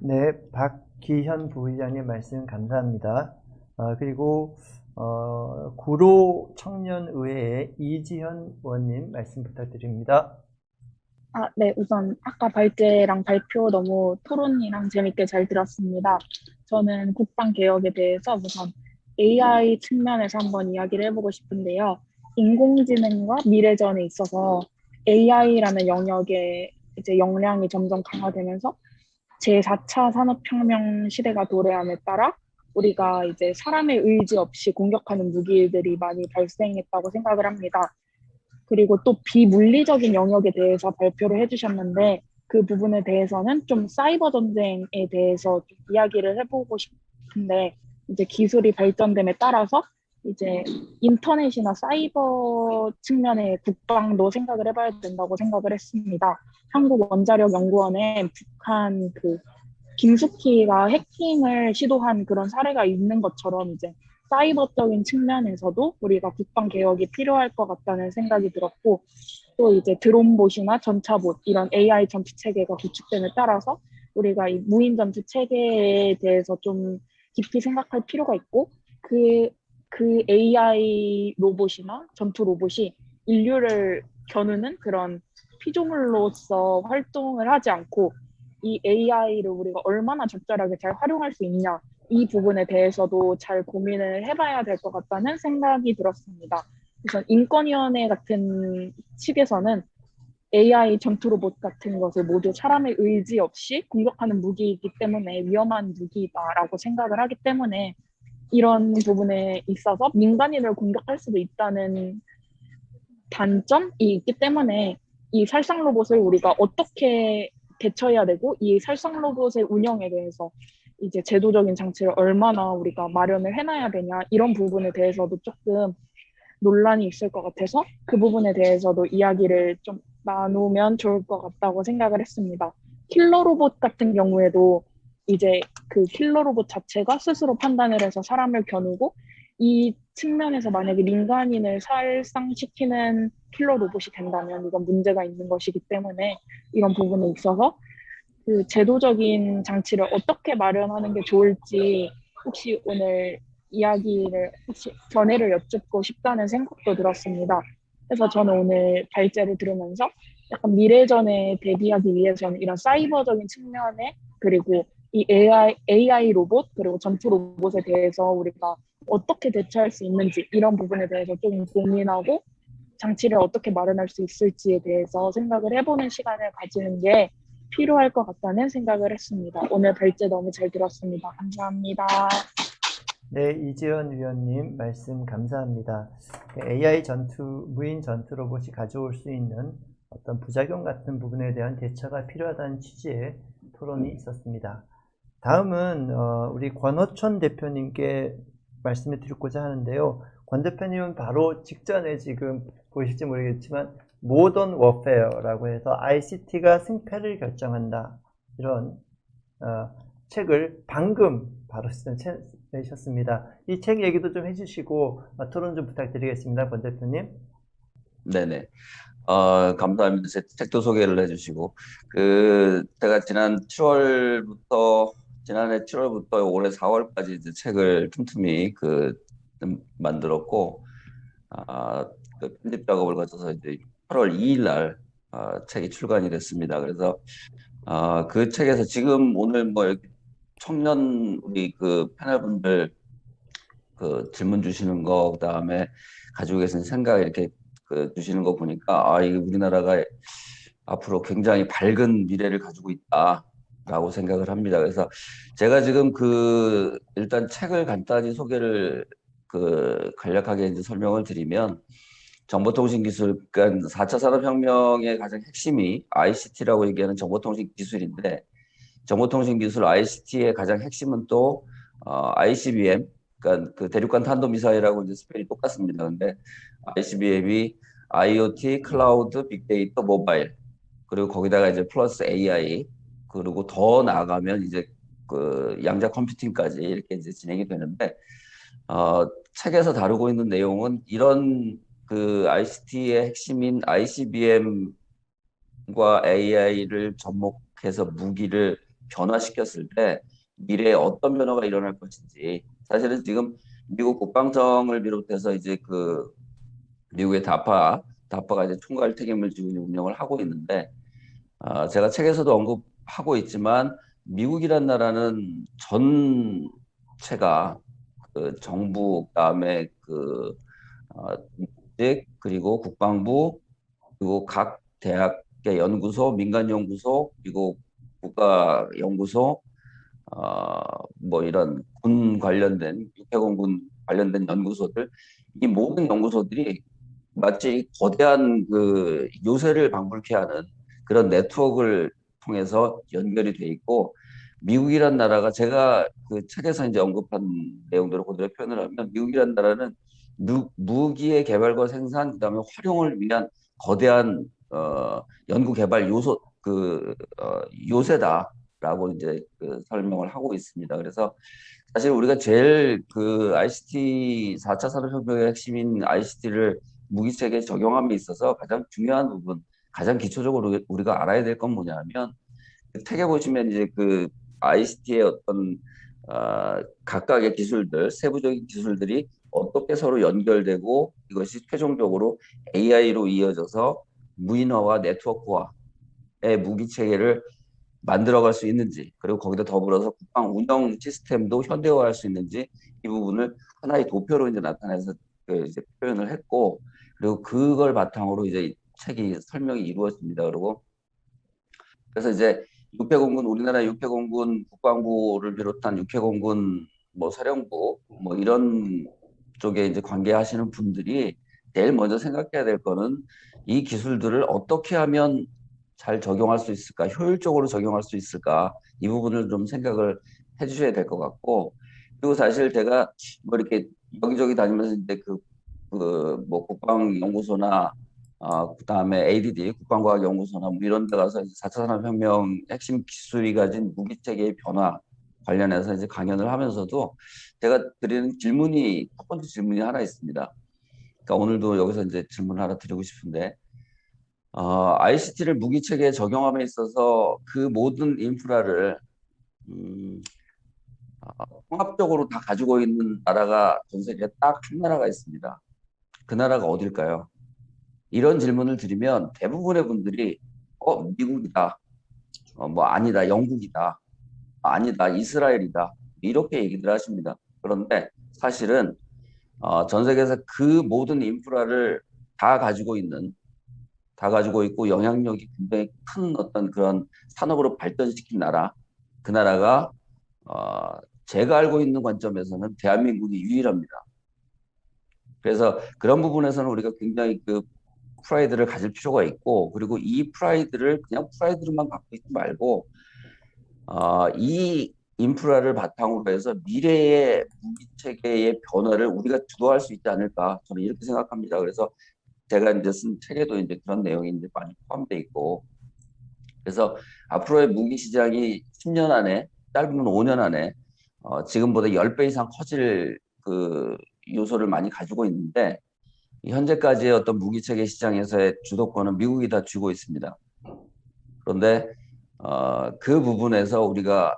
네, 박기현 부의장님 말씀 감사합니다. 그리고 구로 청년의회의 이지현 의원님 말씀 부탁드립니다. 네, 우선 아까 발제랑 발표 너무 토론이랑 재밌게 잘 들었습니다. 저는 국방 개혁에 대해서 우선 AI 측면에서 한번 이야기를 해보고 싶은데요. 인공지능과 미래전에 있어서 AI라는 영역의 이제 역량이 점점 강화되면서 제4차 산업혁명 시대가 도래함에 따라 우리가 이제 사람의 의지 없이 공격하는 무기들이 많이 발생했다고 생각을 합니다. 그리고 또 비물리적인 영역에 대해서 발표를 해주셨는데, 그 부분에 대해서는 좀 사이버 전쟁에 대해서 좀 이야기를 해보고 싶은데, 이제 기술이 발전됨에 따라서 이제 인터넷이나 사이버 측면의 국방도 생각을 해봐야 된다고 생각을 했습니다. 한국원자력연구원에 북한 김숙희가 해킹을 시도한 그런 사례가 있는 것처럼 이제 사이버적인 측면에서도 우리가 국방 개혁이 필요할 것 같다는 생각이 들었고, 또 이제 드론봇이나 전차봇 이런 AI 전투 체계가 구축됨에 따라서 우리가 이 무인 전투 체계에 대해서 좀 깊이 생각할 필요가 있고, 그 AI 로봇이나 전투 로봇이 인류를 겨누는 그런 피조물로서 활동을 하지 않고 이 AI를 우리가 얼마나 적절하게 잘 활용할 수 있냐, 이 부분에 대해서도 잘 고민을 해봐야 될 것 같다는 생각이 들었습니다. 우선 인권위원회 같은 측에서는 AI 전투 로봇 같은 것을 모두 사람의 의지 없이 공격하는 무기이기 때문에 위험한 무기다라고 생각을 하기 때문에, 이런 부분에 있어서 민간인을 공격할 수도 있다는 단점이 있기 때문에 이 살상 로봇을 우리가 어떻게 대처해야 되고, 이 살상 로봇의 운영에 대해서 이제 제도적인 장치를 얼마나 우리가 마련을 해놔야 되냐, 이런 부분에 대해서도 조금 논란이 있을 것 같아서 그 부분에 대해서도 이야기를 좀 나누면 좋을 것 같다고 생각을 했습니다. 킬러 로봇 같은 경우에도 이제 그 킬러 로봇 자체가 스스로 판단을 해서 사람을 겨누고, 이 측면에서 만약에 민간인을 살상시키는 킬러 로봇이 된다면 이건 문제가 있는 것이기 때문에, 이런 부분에 있어서 그 제도적인 장치를 어떻게 마련하는 게 좋을지 혹시 오늘 이야기를 혹시 견해를 여쭙고 싶다는 생각도 들었습니다. 그래서 저는 오늘 발제를 들으면서 약간 미래전에 대비하기 위해서는 이런 사이버적인 측면에, 그리고 이 AI 로봇 그리고 전투 로봇에 대해서 우리가 어떻게 대처할 수 있는지 이런 부분에 대해서 좀 고민하고 장치를 어떻게 마련할 수 있을지에 대해서 생각을 해보는 시간을 가지는 게 필요할 것 같다는 생각을 했습니다. 오늘 발제 너무 잘 들었습니다. 감사합니다. 네, 이지연 위원님 말씀 감사합니다. AI 무인 전투 로봇이 가져올 수 있는 어떤 부작용 같은 부분에 대한 대처가 필요하다는 취지의 토론이 있었습니다. 다음은 우리 권호천 대표님께 말씀을 드리고자 하는데요. 권 대표님은 바로 직전에 지금 보실지 모르겠지만 모던 워페어라고 해서 ICT가 승패를 결정한다 이런 책을 방금 바로 내셨습니다. 이 책 얘기도 좀 해주시고 토론 좀 부탁드리겠습니다. 권 대표님. 네네. 감사합니다. 제 책도 소개를 해주시고, 제가 지난해 7월부터 올해 4월까지 이제 책을 틈틈이 좀 만들었고, 편집 작업을 거쳐서 이제 8월 2일 날, 책이 출간이 됐습니다. 그래서, 그 책에서 지금 오늘 뭐 이렇게 청년 우리 패널분들 질문 주시는 거, 그 다음에 가지고 계신 생각 이렇게 주시는 거 보니까 이게 우리나라가 앞으로 굉장히 밝은 미래를 가지고 있다라고 생각을 합니다. 그래서 제가 지금 일단 책을 간단히 소개를 간략하게 이제 설명을 드리면 정보통신기술, 그러니까 4차 산업혁명의 가장 핵심이 ICT라고 얘기하는 정보통신 기술인데 정보통신기술 ICT의 가장 핵심은 또 ICBM, 그러니까 대륙간 탄도미사일하고 이제 스펠이 똑같습니다. 근데 ICBM이 IoT, 클라우드, 빅데이터, 모바일, 그리고 거기다가 이제 플러스 AI, 그리고 더 나아가면 이제 양자 컴퓨팅까지 이렇게 이제 진행이 되는데 책에서 다루고 있는 내용은 이런 ICT의 핵심인 ICBM과 AI를 접목해서 무기를 변화시켰을 때 미래에 어떤 변화가 일어날 것인지, 사실은 지금 미국 국방청을 비롯해서 이제 미국의 다파가 이제 총괄 책임을 지고 운영을 하고 있는데, 제가 책에서도 언급하고 있지만 미국이란 나라는 전체가 정부, 그다음에 그리고 국방부, 그리고 각 대학의 연구소, 민간 연구소, 그리고 국가 연구소, 뭐 이런 군 관련된 육해공군 관련된 연구소들, 이 모든 연구소들이 마치 거대한 요새를 방불케 하는 그런 네트워크를 통해서 연결이 돼 있고, 미국이란 나라가 제가 책에서 이제 언급한 내용대로 그대로 표현을 하면 미국이란 나라는 무기의 개발과 생산, 그다음에 활용을 위한 거대한 연구 개발 요새다라고 이제 설명을 하고 있습니다. 그래서 사실 우리가 제일 ICT 4차 산업혁명의 핵심인 ICT를 무기체계에 적용함에 있어서 가장 중요한 부분, 가장 기초적으로 우리가 알아야 될 건 뭐냐면 책에 보시면 이제 ICT의 어떤 각각의 기술들, 세부적인 기술들이 어떻게 서로 연결되고 이것이 최종적으로 AI로 이어져서 무인화와 네트워크화의 무기 체계를 만들어갈 수 있는지, 그리고 거기다 더불어서 국방 운영 시스템도 현대화할 수 있는지, 이 부분을 하나의 도표로 이제 나타내서 이제 표현을 했고, 그리고 그걸 바탕으로 이제 책이 설명이 이루어집니다. 그래서 이제 우리나라 육해공군 국방부를 비롯한 육해공군 뭐 사령부 뭐 이런 쪽에 이제 관계하시는 분들이 제일 먼저 생각해야 될 거는 이 기술들을 어떻게 하면 잘 적용할 수 있을까, 효율적으로 적용할 수 있을까, 이 부분을 좀 생각을 해주셔야 될 것 같고, 그리고 사실 제가 뭐 이렇게 여기저기 다니면서 이제 뭐 국방연구소나 그다음에 ADD 국방과학연구소나 뭐 이런 데 가서 4차 산업혁명 핵심 기술이 가진 무기체계의 변화 관련해서 이제 강연을 하면서도 제가 드리는 첫 번째 질문이 하나 있습니다. 그러니까 오늘도 여기서 이제 질문을 하나 드리고 싶은데, ICT를 무기체계에 적용함에 있어서 그 모든 인프라를 통합적으로 다 가지고 있는 나라가 전 세계에 딱 한 나라가 있습니다. 그 나라가 어딜까요? 이런 질문을 드리면 대부분의 분들이 미국이다, 뭐 아니다, 영국이다, 아니다, 이스라엘이다. 이렇게 얘기들 하십니다. 그런데 사실은 전 세계에서 그 모든 인프라를 다 가지고 있고 영향력이 굉장히 큰 어떤 그런 산업으로 발전시킨 나라, 그 나라가 제가 알고 있는 관점에서는 대한민국이 유일합니다. 그래서 그런 부분에서는 우리가 굉장히 그 프라이드를 가질 필요가 있고, 그리고 이 프라이드를 그냥 프라이드로만 갖고 있지 말고 이 인프라를 바탕으로 해서 미래의 무기 체계의 변화를 우리가 주도할 수 있지 않을까, 저는 이렇게 생각합니다. 그래서 제가 이제 쓴 책에도 이제 그런 내용이 이제 많이 포함되어 있고, 그래서 앞으로의 무기 시장이 10년 안에, 짧으면 5년 안에 지금보다 10배 이상 커질 그 요소를 많이 가지고 있는데, 현재까지의 어떤 무기 체계 시장에서의 주도권은 미국이 다 쥐고 있습니다. 그런데 그 부분에서 우리가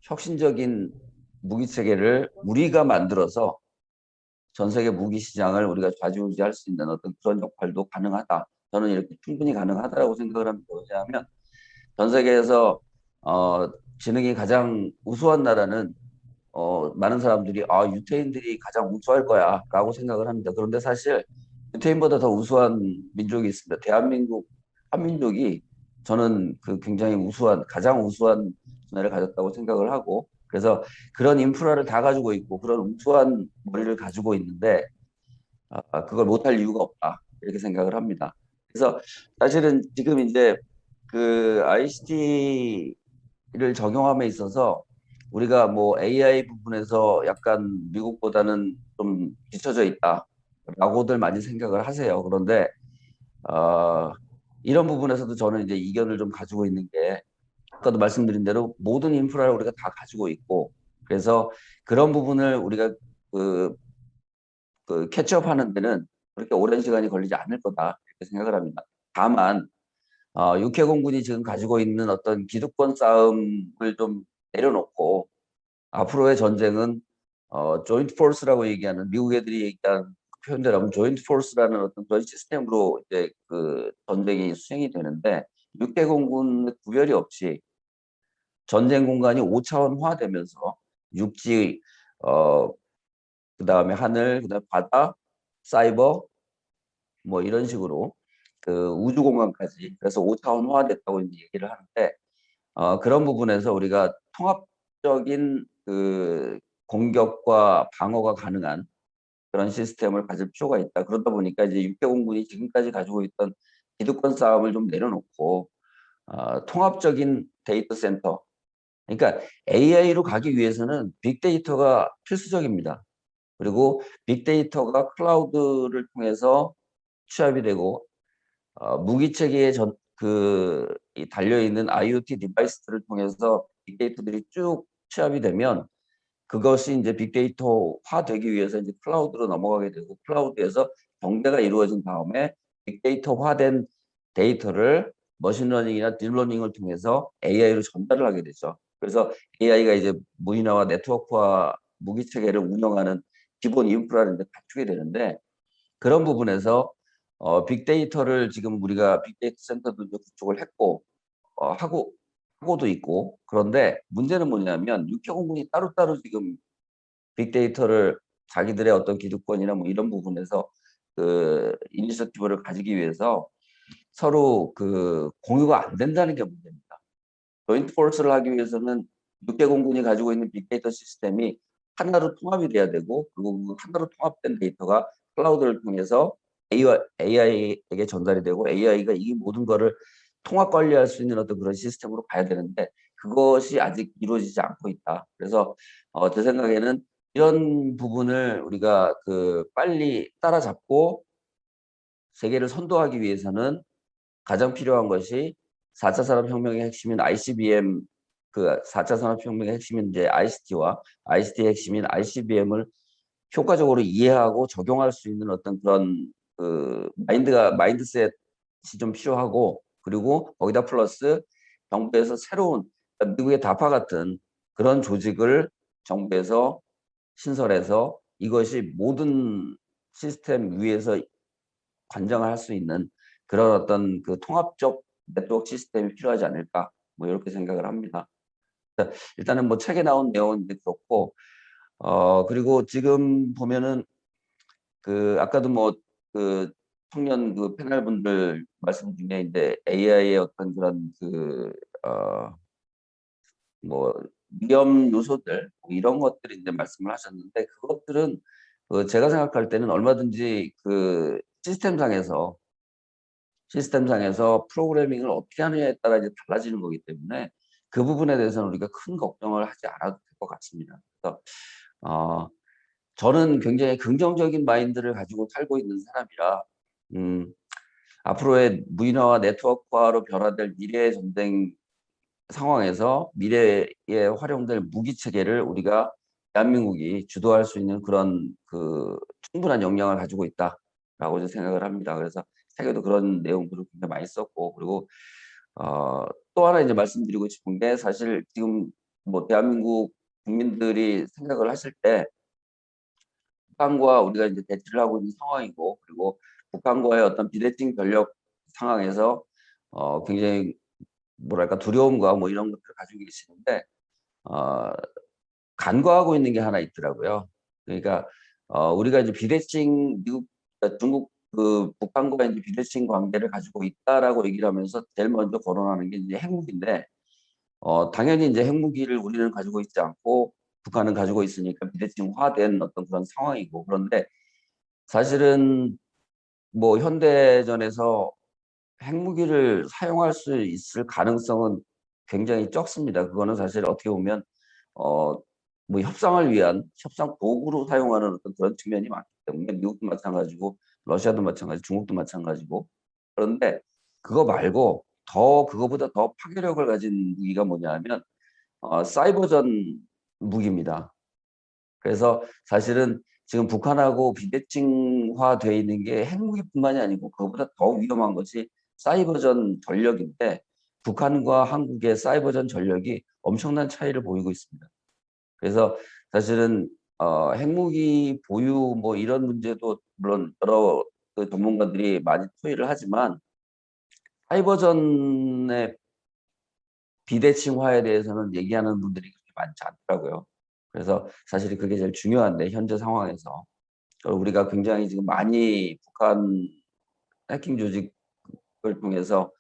혁신적인 무기 체계를 우리가 만들어서 전 세계 무기 시장을 우리가 좌지우지할 수 있는 어떤 그런 역할도 가능하다. 저는 이렇게 충분히 가능하다라고 생각을 합니다. 왜냐하면 전 세계에서 지능이 가장 우수한 나라는 많은 사람들이 유태인들이 가장 우수할 거야라고 생각을 합니다. 그런데 사실 유태인보다 더 우수한 민족이 있습니다. 대한민국 한민족이 저는 그 굉장히 가장 우수한 문화를 가졌다고 생각을 하고, 그래서 그런 인프라를 다 가지고 있고 그런 우수한 머리를 가지고 있는데 그걸 못할 이유가 없다, 이렇게 생각을 합니다. 그래서 사실은 지금 이제 그 ICT를 적용함에 있어서 우리가 뭐 AI 부분에서 약간 미국보다는 좀 뒤처져 있다라고들 많이 생각을 하세요. 그런데 이런 부분에서도 저는 이제 이견을 좀 가지고 있는 게, 아까도 말씀드린 대로 모든 인프라를 우리가 다 가지고 있고, 그래서 그런 부분을 우리가 그 캐치업하는 데는 그렇게 오랜 시간이 걸리지 않을 거다, 이렇게 생각을 합니다. 다만 육해공군이 지금 가지고 있는 어떤 기득권 싸움을 좀 내려놓고 앞으로의 전쟁은 조인트 폴스라고 얘기하는, 미국 애들이 얘기하는 표현대로 하면 조인트 폴스라는 어떤 그런 시스템으로 이제 그 전쟁이 수행이 되는데, 육해공군의 구별이 없이 전쟁 공간이 5차원화되면서 육지, 그다음에 하늘, 그다음에 바다, 사이버, 뭐 이런 식으로 그 우주 공간까지, 그래서 5차원화됐다고 이제 얘기를 하는데, 그런 부분에서 우리가 통합적인 그 공격과 방어가 가능한 그런 시스템을 가질 필요가 있다. 그러다 보니까 이제 육해공군이 지금까지 가지고 있던 기득권 싸움을 좀 내려놓고 통합적인 데이터 센터, 그러니까 AI로 가기 위해서는 빅데이터가 필수적입니다. 그리고 빅데이터가 클라우드를 통해서 취합이 되고 무기 체계에 달려있는 IoT 디바이스들을 통해서 빅데이터들이 쭉 취합이 되면, 그것이 이제 빅데이터화 되기 위해서 이제 클라우드로 넘어가게 되고, 클라우드에서 경제가 이루어진 다음에 빅데이터화된 데이터를 머신러닝이나 딥러닝을 통해서 AI로 전달을 하게 되죠. 그래서 AI가 이제 무인화와 네트워크화 무기 체계를 운영하는 기본 인프라를 이제 갖추게 되는데, 그런 부분에서 빅데이터를 지금 우리가 빅데이터 센터도 이제 구축을 했고 하고도 있고, 그런데 문제는 뭐냐면 육해공군이 따로따로 지금 빅데이터를 자기들의 어떤 기득권이나 뭐 이런 부분에서 그 이니셔티브를 가지기 위해서 서로 그 공유가 안 된다는 게 문제입니다. 조인트 폴스를 하기 위해서는 육해공군이 가지고 있는 빅데이터 시스템이 하나로 통합이 돼야 되고, 그리고 그 하나로 통합된 데이터가 클라우드를 통해서 AI에게 전달이 되고, AI가 이 모든 거를 통합 관리할 수 있는 어떤 그런 시스템으로 가야 되는데, 그것이 아직 이루어지지 않고 있다. 그래서 제 생각에는 이런 부분을 우리가 그 빨리 따라잡고 세계를 선도하기 위해서는 가장 필요한 것이 4차 산업혁명의 핵심인 ICBM, 그 4차 산업혁명의 핵심인 이제 ICT와 ICT의 핵심인 ICBM을 효과적으로 이해하고 적용할 수 있는 어떤 그런 그 마인드셋이 좀 필요하고, 그리고 거기다 플러스 정부에서 새로운, 미국의 다파 같은 그런 조직을 정부에서 신설해서 이것이 모든 시스템 위에서 관장을 할 수 있는 그런 어떤 그 통합적 네트워크 시스템이 필요하지 않을까, 뭐 이렇게 생각을 합니다. 일단은 뭐 책에 나온 내용은 이제 그렇고, 그리고 지금 보면은 그 아까도 뭐 그 청년 그 패널 분들 말씀 중에 이제 AI의 어떤 그런 뭐 위험 요소들 뭐 이런 것들이 이제 말씀을 하셨는데, 그것들은 제가 생각할 때는 얼마든지 그 시스템상에서 프로그래밍을 어떻게 하느냐에 따라 이제 달라지는 거기 때문에 그 부분에 대해서는 우리가 큰 걱정을 하지 않아도 될 것 같습니다. 그래서 저는 굉장히 긍정적인 마인드를 가지고 살고 있는 사람이라 앞으로의 무인화와 네트워크화로 변화될 미래의 전쟁 상황에서 미래에 활용될 무기 체계를 우리가 대한민국이 주도할 수 있는 그런 그 충분한 역량을 가지고 있다라고 저는 생각을 합니다. 그래서 책에도 그런 내용들을 굉장히 많이 썼고, 그리고 또 하나 이제 말씀드리고 싶은 게, 사실 지금 뭐 대한민국 국민들이 생각을 하실 때 북한과 우리가 이제 대치를 하고 있는 상황이고, 그리고 북한과의 어떤 비대칭 전력 상황에서 굉장히 뭐랄까 두려움과 뭐 이런 것들을 가지고 계시는데, 간과하고 있는 게 하나 있더라고요. 그러니까 우리가 이제 비대칭 중국 북한과 이제 비대칭 관계를 가지고 있다라고 얘기를 하면서 제일 먼저 거론하는 게 이제 핵무기인데, 당연히 이제 핵무기를 우리는 가지고 있지 않고 북한은 가지고 있으니까 비대칭화된 어떤 그런 상황이고, 그런데 사실은 뭐 현대전에서 핵무기를 사용할 수 있을 가능성은 굉장히 적습니다. 그거는 사실 어떻게 보면 뭐 협상을 위한 협상 도구로 사용하는 어떤 그런 측면이 많기 때문에, 미국도 마찬가지고 러시아도 마찬가지, 중국도 마찬가지고. 그런데 그거 말고 그거보다 더 파괴력을 가진 무기가 뭐냐면 사이버전 무기입니다. 그래서 사실은 지금 북한하고 비대칭화되어 있는 게 핵무기뿐만이 아니고 그것보다 더 위험한 것이 사이버전 전력인데, 북한과 한국의 사이버전 전력이 엄청난 차이를 보이고 있습니다. 그래서 사실은 핵무기 보유 뭐 이런 문제도 물론 여러 그 전문가들이 많이 토의를 하지만, 사이버전의 비대칭화에 대해서는 얘기하는 분들이 그렇게 많지 않더라고요. 그래서 사실 그게 제일 중요한데, 현재 상황에서 우리가 굉장히 지금 많이 북한 해킹 조직을 통해서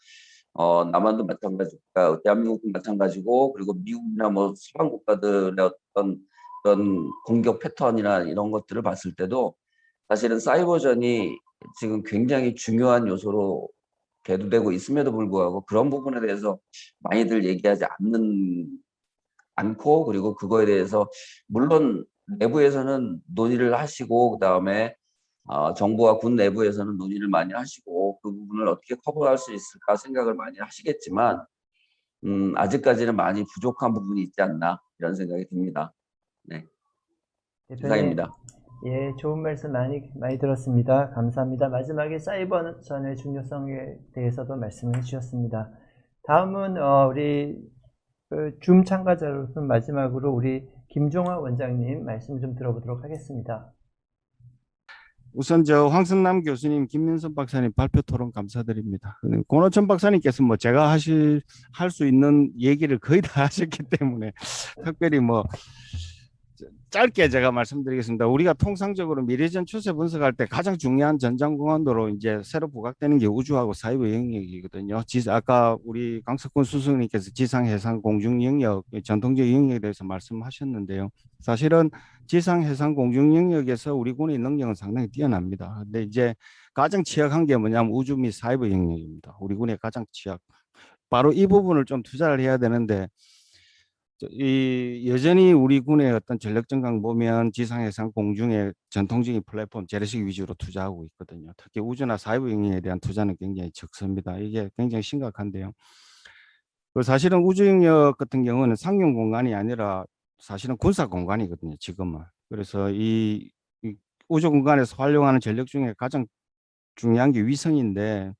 남한도 마찬가지고 대한민국도 마찬가지고, 그리고 미국이나 뭐 서방 국가들의 어떤 그런 공격 패턴이나 이런 것들을 봤을 때도 사실은 사이버전이 지금 굉장히 중요한 요소로 대두되고 있음에도 불구하고 그런 부분에 대해서 많이들 얘기하지 않고, 그리고 그거에 대해서 물론 내부에서는 논의를 하시고, 그다음에 정부와 군 내부에서는 논의를 많이 하시고, 그 부분을 어떻게 커버할 수 있을까 생각을 많이 하시겠지만 아직까지는 많이 부족한 부분이 있지 않나, 이런 생각이 듭니다. 네, 대표님, 이상입니다. 예, 좋은 말씀 많이 들었습니다. 감사합니다. 마지막에 사이버전의 중요성에 대해서도 말씀을 해주셨습니다. 다음은 우리 줌 참가자로서 마지막으로 우리 김종화 원장님 말씀 좀 들어보도록 하겠습니다. 우선 황승남 교수님, 김민선 박사님 발표 토론 감사드립니다. 권호천 박사님께서 뭐 제가 할 수 있는 얘기를 거의 다 하셨기 때문에 특별히 뭐 짧게 제가 말씀드리겠습니다. 우리가 통상적으로 미래전 추세 분석할 때 가장 중요한 전장 공간도로 이제 새로 부각되는 게 우주하고 사이버 영역이거든요. 아까 우리 강석훈 수석님께서 지상, 해상, 공중 영역, 전통적 영역에 대해서 말씀하셨는데요. 사실은 지상, 해상, 공중 영역에서 우리 군의 능력은 상당히 뛰어납니다. 근데 이제 가장 취약한 게 뭐냐면 우주 및 사이버 영역입니다. 우리 군의 가장 취약. 바로 이 부분을 좀 투자를 해야 되는데, 여전히 우리 군의 어떤 전력 증강 보면 지상, 해상, 공중의 전통적인 플랫폼 재래식 위주로 투자하고 있거든요. 특히 우주나 사이버 영역에 대한 투자는 굉장히 적습니다. 이게 굉장히 심각한데요. 사실은 우주 영역 같은 경우는 상용 공간이 아니라 사실은 군사 공간이거든요, 지금은. 그래서 이 우주 공간에서 활용하는 전력 중에 가장 중요한 게 위성인데,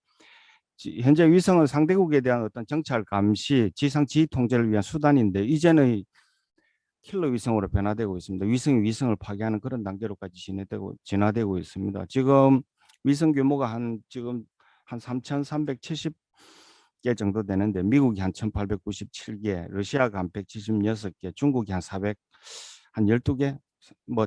현재 위성은 상대국에 대한 어떤 정찰 감시, 지상 지휘 통제를 위한 수단인데, 이제는 킬러 위성으로 변화되고 있습니다. 위성이 위성을 파괴하는 그런 단계로까지 진화되고 있습니다. 지금 위성 규모가 지금 한 3,370 개 정도 되는데 미국이 한 1897개, 러시아가 한 176개, 중국이 한 12개, 뭐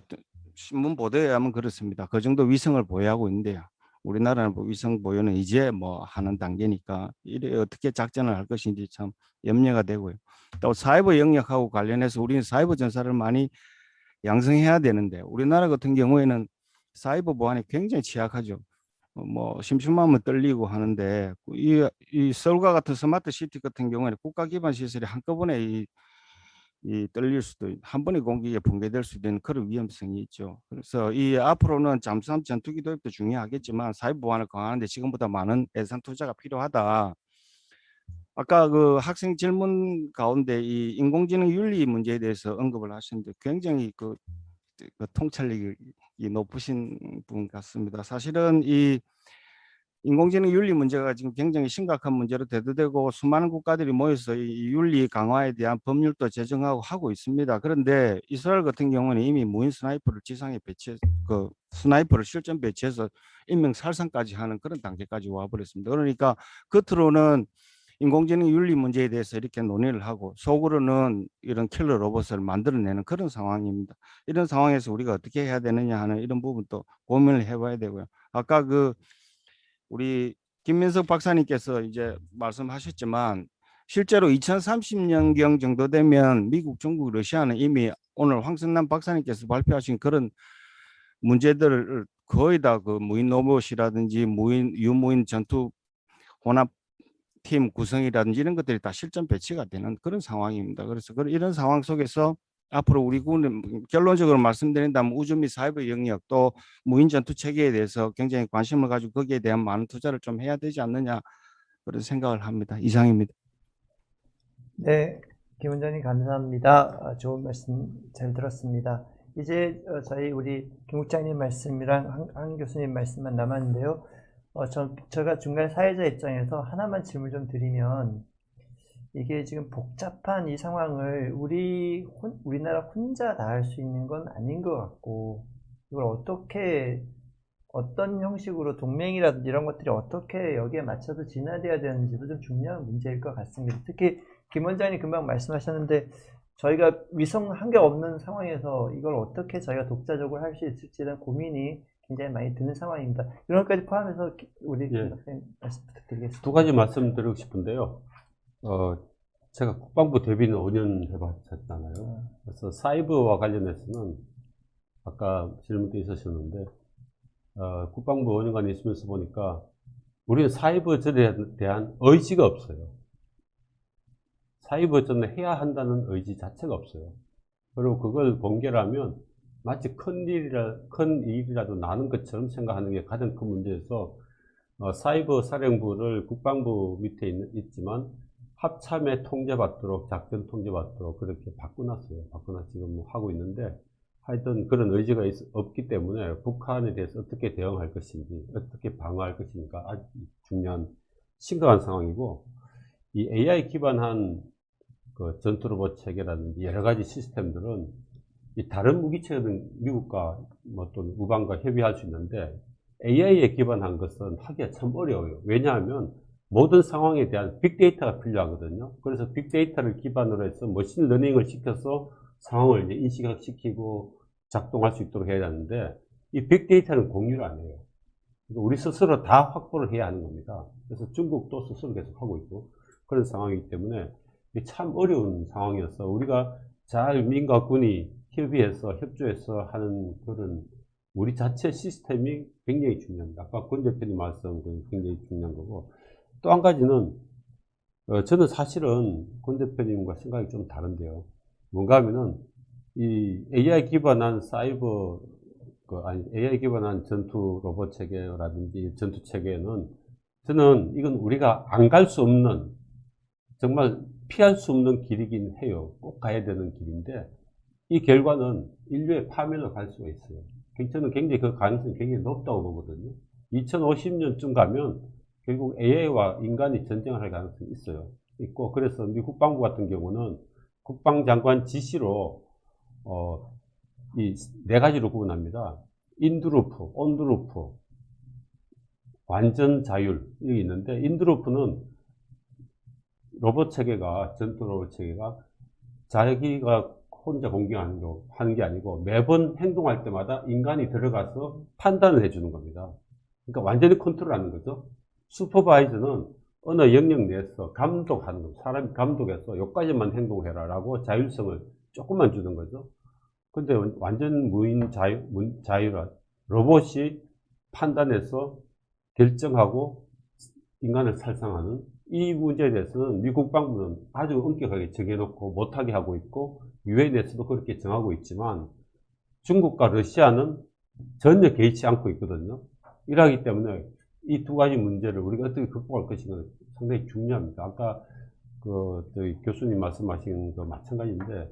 신문 보도에 의하면 그렇습니다. 그 정도 위성을 보유하고 있는데요. 우리나라는 뭐 위성 보유는 이제 뭐 하는 단계니까 이래 어떻게 작전을 할 것인지 참 염려가 되고요. 또 사이버 영역하고 관련해서 우리는 사이버 전사를 많이 양성해야 되는데 우리나라 같은 경우에는 사이버 보안이 굉장히 취약하죠. 뭐 심심하면 떨리고 하는데 이 서울과 같은 스마트 시티 같은 경우에는 국가 기반 시설이 한꺼번에 이 떨릴 수도 한 번에 공격에 붕괴될 수도 있는 그런 위험성이 있죠. 그래서 이 앞으로는 잠수함 전투기 도입도 중요하겠지만 사이버 보안을 강화하는데 지금보다 많은 예산 투자가 필요하다. 아까 그 학생 질문 가운데 이 인공지능 윤리 문제에 대해서 언급을 하셨는데 굉장히 그 통찰력이 높으신 분 같습니다. 사실은 이 인공지능 윤리 문제가 지금 굉장히 심각한 문제로 대두되고 수많은 국가들이 모여서 이 윤리 강화에 대한 법률도 제정하고 하고 있습니다. 그런데 이스라엘 같은 경우는 이미 무인 스나이퍼를 지상에 그 스나이퍼를 실전 배치해서 인명 살상까지 하는 그런 단계까지 와버렸습니다. 그러니까 겉으로는 인공지능 윤리 문제에 대해서 이렇게 논의를 하고 속으로는 이런 킬러 로봇을 만들어내는 그런 상황입니다. 이런 상황에서 우리가 어떻게 해야 되느냐 하는 이런 부분도 고민을 해봐야 되고요. 아까 그 우리 김민석 박사님께서 이제 말씀하셨지만 실제로 2030년경 정도 되면 미국, 중국, 러시아는 이미 오늘 황승남 박사님께서 발표하신 그런 문제들을 거의 다 그 무인 로봇이라든지 유무인 전투 혼합 팀 구성이라든지 이런 것들이 다 실전 배치가 되는 그런 상황입니다. 그래서 이런 상황 속에서 앞으로 우리 군은 결론적으로 말씀드린다면 우주 및 사이버 영역 또 무인 전투 체계에 대해서 굉장히 관심을 가지고 거기에 대한 많은 투자를 좀 해야 되지 않느냐 그런 생각을 합니다. 이상입니다. 네, 김 원장님 감사합니다. 좋은 말씀 잘 들었습니다. 이제 저희 우리 김 국장님 말씀이랑 한 교수님 말씀만 남았는데요. 제가 중간 사회자 입장에서 하나만 질문 좀 드리면 이게 지금 복잡한 이 상황을 우리나라 혼자 다 할 수 있는 건 아닌 것 같고 이걸 어떤 형식으로 동맹이라든지 이런 것들이 어떻게 여기에 맞춰서 진화돼야 되는지도 좀 중요한 문제일 것 같습니다. 특히 김 원장님 금방 말씀하셨는데 저희가 위성 한 개 없는 상황에서 이걸 어떻게 저희가 독자적으로 할 수 있을지에 대한 고민이 굉장히 많이 드는 상황입니다. 이런 것까지 포함해서 우리 김 박사님 말씀 부탁드리겠습니다. 두 가지 말씀드리고 싶은데요. 제가 국방부 대비는 5년 해봤잖아요. 그래서 사이버와 관련해서는 아까 질문도 있으셨는데 국방부 5년간 있으면서 보니까 우리는 사이버전에 대한 의지가 없어요. 사이버전을 해야 한다는 의지 자체가 없어요. 그리고 그걸 공개하면 마치 큰 일이라도 나는 것처럼 생각하는 게 가장 큰 문제여서 사이버 사령부를 국방부 밑에 있지만 합참에 통제받도록 작전 통제받도록 그렇게 바꿔놨어요. 바꿔놔서 지금 하고 있는데 하여튼 그런 의지가 없기 때문에 북한에 대해서 어떻게 대응할 것인지 어떻게 방어할 것인가 아주 중요한 심각한 상황이고 이 AI 기반한 그 전투로봇 체계라든지 여러 가지 시스템들은 이 다른 무기체계는 미국과 뭐 또 우방과 협의할 수 있는데 AI에 기반한 것은 하기가 참 어려워요. 왜냐하면 모든 상황에 대한 빅데이터가 필요하거든요. 그래서 빅데이터를 기반으로 해서 머신러닝을 시켜서 상황을 이제 인식시키고 작동할 수 있도록 해야 하는데 이 빅데이터는 공유를 안 해요. 우리 스스로 다 확보를 해야 하는 겁니다. 그래서 중국도 스스로 계속 하고 있고 그런 상황이기 때문에 참 어려운 상황이어서 우리가 잘 민과 군이 협의해서 협조해서 하는 그런 우리 자체 시스템이 굉장히 중요합니다. 아까 권 대표님 말씀 굉장히 중요한 거고 또 한 가지는 저는 사실은 권 대표님과 생각이 좀 다른데요. 뭔가 하면은 이 AI 기반한 AI 기반한 전투 로봇 체계라든지 전투 체계는 저는 이건 우리가 안 갈 수 없는 정말 피할 수 없는 길이긴 해요. 꼭 가야 되는 길인데 이 결과는 인류의 파멸로 갈 수가 있어요. 저는 굉장히 그 가능성이 굉장히 높다고 보거든요. 2050년쯤 가면 결국 AI와 인간이 전쟁을 할 가능성이 있고 그래서 미 국방부 같은 경우는 국방장관 지시로 이 네 가지로 구분합니다. 인드루프, 온드루프, 완전 자율 이게 있는데 인드루프는 로봇 체계가, 전투 로봇 체계가 자기가 혼자 하는 게 아니고 매번 행동할 때마다 인간이 들어가서 판단을 해주는 겁니다. 그러니까 완전히 컨트롤하는 거죠. 슈퍼바이저는 어느 영역 내에서 감독하는 거, 사람이 감독해서 여기까지만 행동해라 라고 자율성을 조금만 주는 거죠. 근데 완전 무인 자유라 로봇이 판단해서 결정하고 인간을 살상하는 이 문제에 대해서는 미 국방부는 아주 엄격하게 정해놓고 못하게 하고 있고 유엔에서도 그렇게 정하고 있지만 중국과 러시아는 전혀 개의치 않고 있거든요. 이러기 때문에 이 두 가지 문제를 우리가 어떻게 극복할 것인가 상당히 중요합니다. 아까 저희 교수님 말씀하신 거 마찬가지인데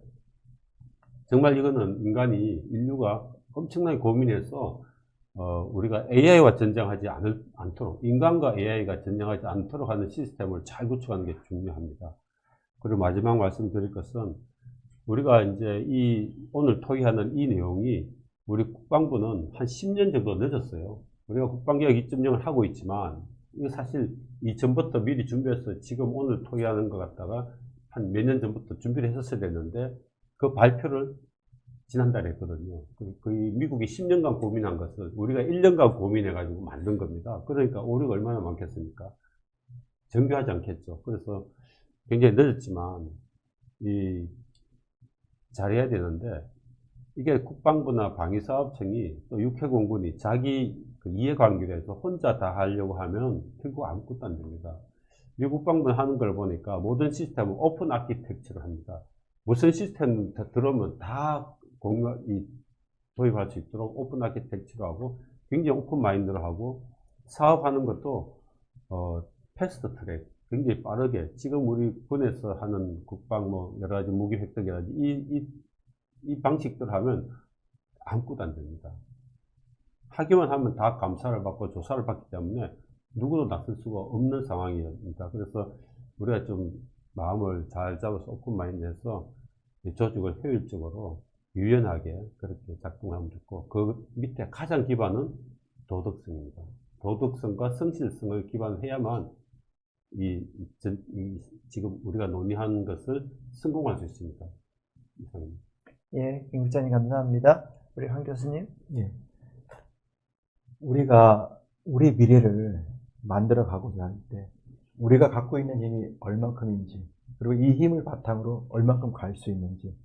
정말 이거는 인류가 엄청나게 고민해서 우리가 AI와 전쟁하지 않도록 인간과 AI가 전쟁하지 않도록 하는 시스템을 잘 구축하는 게 중요합니다. 그리고 마지막 말씀드릴 것은 우리가 이제 오늘 토의하는 이 내용이 우리 국방부는 한 10년 정도 늦었어요. 우리가 국방개혁 2.0을 하고 있지만 이거 사실 이전부터 미리 준비해서 지금 오늘 토의하는 것 갖다가 한 몇 년 전부터 준비를 했었어야 됐는데 그 발표를 지난달에 했거든요. 거의 미국이 10년간 고민한 것을 우리가 1년간 고민해가지고 만든 겁니다. 그러니까 오류가 얼마나 많겠습니까? 정교하지 않겠죠. 그래서 굉장히 늦었지만 잘해야 되는데 이게 국방부나 방위사업청이 또 육해공군이 자기 이해관계로 해서 혼자 다 하려고 하면 결국 아무것도 안 됩니다. 미국 국방부는 하는 걸 보니까 모든 시스템은 오픈 아키텍처로 합니다. 무슨 시스템 들어오면 다 도입할 수 있도록 오픈 아키텍처로 하고 굉장히 오픈 마인드로 하고 사업하는 것도 패스트 트랙 굉장히 빠르게 지금 우리 군에서 하는 국방 여러 가지 무기 획득이라든지 이 방식대로 하면 아무것도 안 됩니다. 하기만 하면 다 감사를 받고 조사를 받기 때문에 누구도 나설 수가 없는 상황입니다. 그래서 우리가 좀 마음을 잘 잡아서 오픈 마인드해서 조직을 효율적으로 유연하게 그렇게 작동하면 좋고 그 밑에 가장 기반은 도덕성입니다. 도덕성과 성실성을 기반해야만 지금 우리가 논의하는 것을 성공할 수 있습니다. 이상입니다. 예, 김 국장님 감사합니다. 우리 황 교수님. 예. 우리가 우리 미래를 만들어 가고자 할 때 우리가 갖고 있는 힘이 얼만큼인지 그리고 이 힘을 바탕으로 얼만큼 갈 수 있는지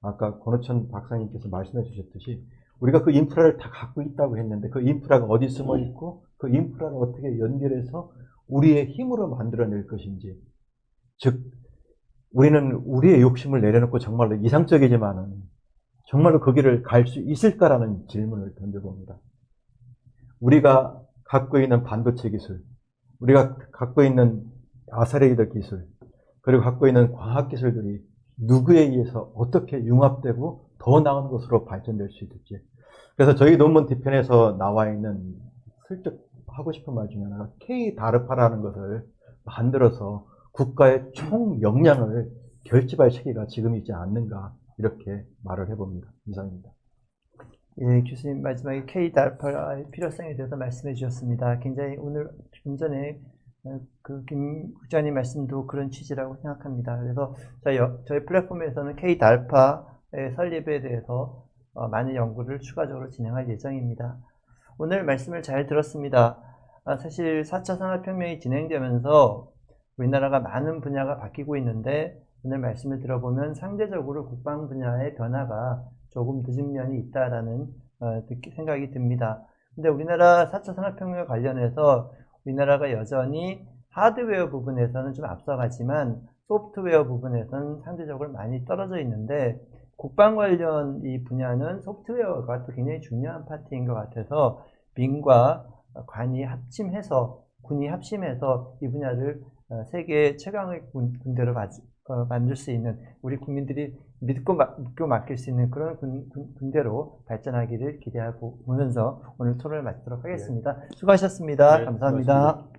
아까 권호천 박사님께서 말씀해 주셨듯이 우리가 그 인프라를 다 갖고 있다고 했는데 그 인프라가 어디 숨어 있고 그 인프라를 어떻게 연결해서 우리의 힘으로 만들어낼 것인지 즉 우리는 우리의 욕심을 내려놓고 정말로 이상적이지만은 정말로 그 길을 갈 수 있을까라는 질문을 던져봅니다. 우리가 갖고 있는 반도체 기술, 우리가 갖고 있는 아사레이더 기술, 그리고 갖고 있는 과학 기술들이 누구에 의해서 어떻게 융합되고 더 나은 것으로 발전될 수 있을지. 그래서 저희 논문 뒤편에서 나와 있는 슬쩍 하고 싶은 말 중에 하나가 K-다르파라는 것을 만들어서 국가의 총 역량을 결집할 시기가 지금이지 않는가 이렇게 말을 해봅니다. 이상입니다. 예, 교수님 마지막에 K-달파의 필요성에 대해서 말씀해 주셨습니다. 굉장히 오늘 좀 전에 김 국장님 말씀도 그런 취지라고 생각합니다. 그래서 저희 플랫폼에서는 K-달파의 설립에 대해서 많은 연구를 추가적으로 진행할 예정입니다. 오늘 말씀을 잘 들었습니다. 사실 4차 산업혁명이 진행되면서 우리나라가 많은 분야가 바뀌고 있는데 오늘 말씀을 들어보면 상대적으로 국방 분야의 변화가 조금 늦은 면이 있다라는 생각이 듭니다. 근데 우리나라 4차 산업혁명과 관련해서 우리나라가 여전히 하드웨어 부분에서는 좀 앞서가지만 소프트웨어 부분에서는 상대적으로 많이 떨어져 있는데 국방 관련 이 분야는 소프트웨어가 또 굉장히 중요한 파트인 것 같아서 민과 관이 합심해서 군이 합심해서 이 분야를 세계 최강의 군대로 만들 수 있는 우리 국민들이 믿고 맡길 수 있는 그런 군대로 발전하기를 기대하고 보면서 오늘 토론을 마치도록 하겠습니다. 수고하셨습니다. 네, 감사합니다. 수고하셨습니다.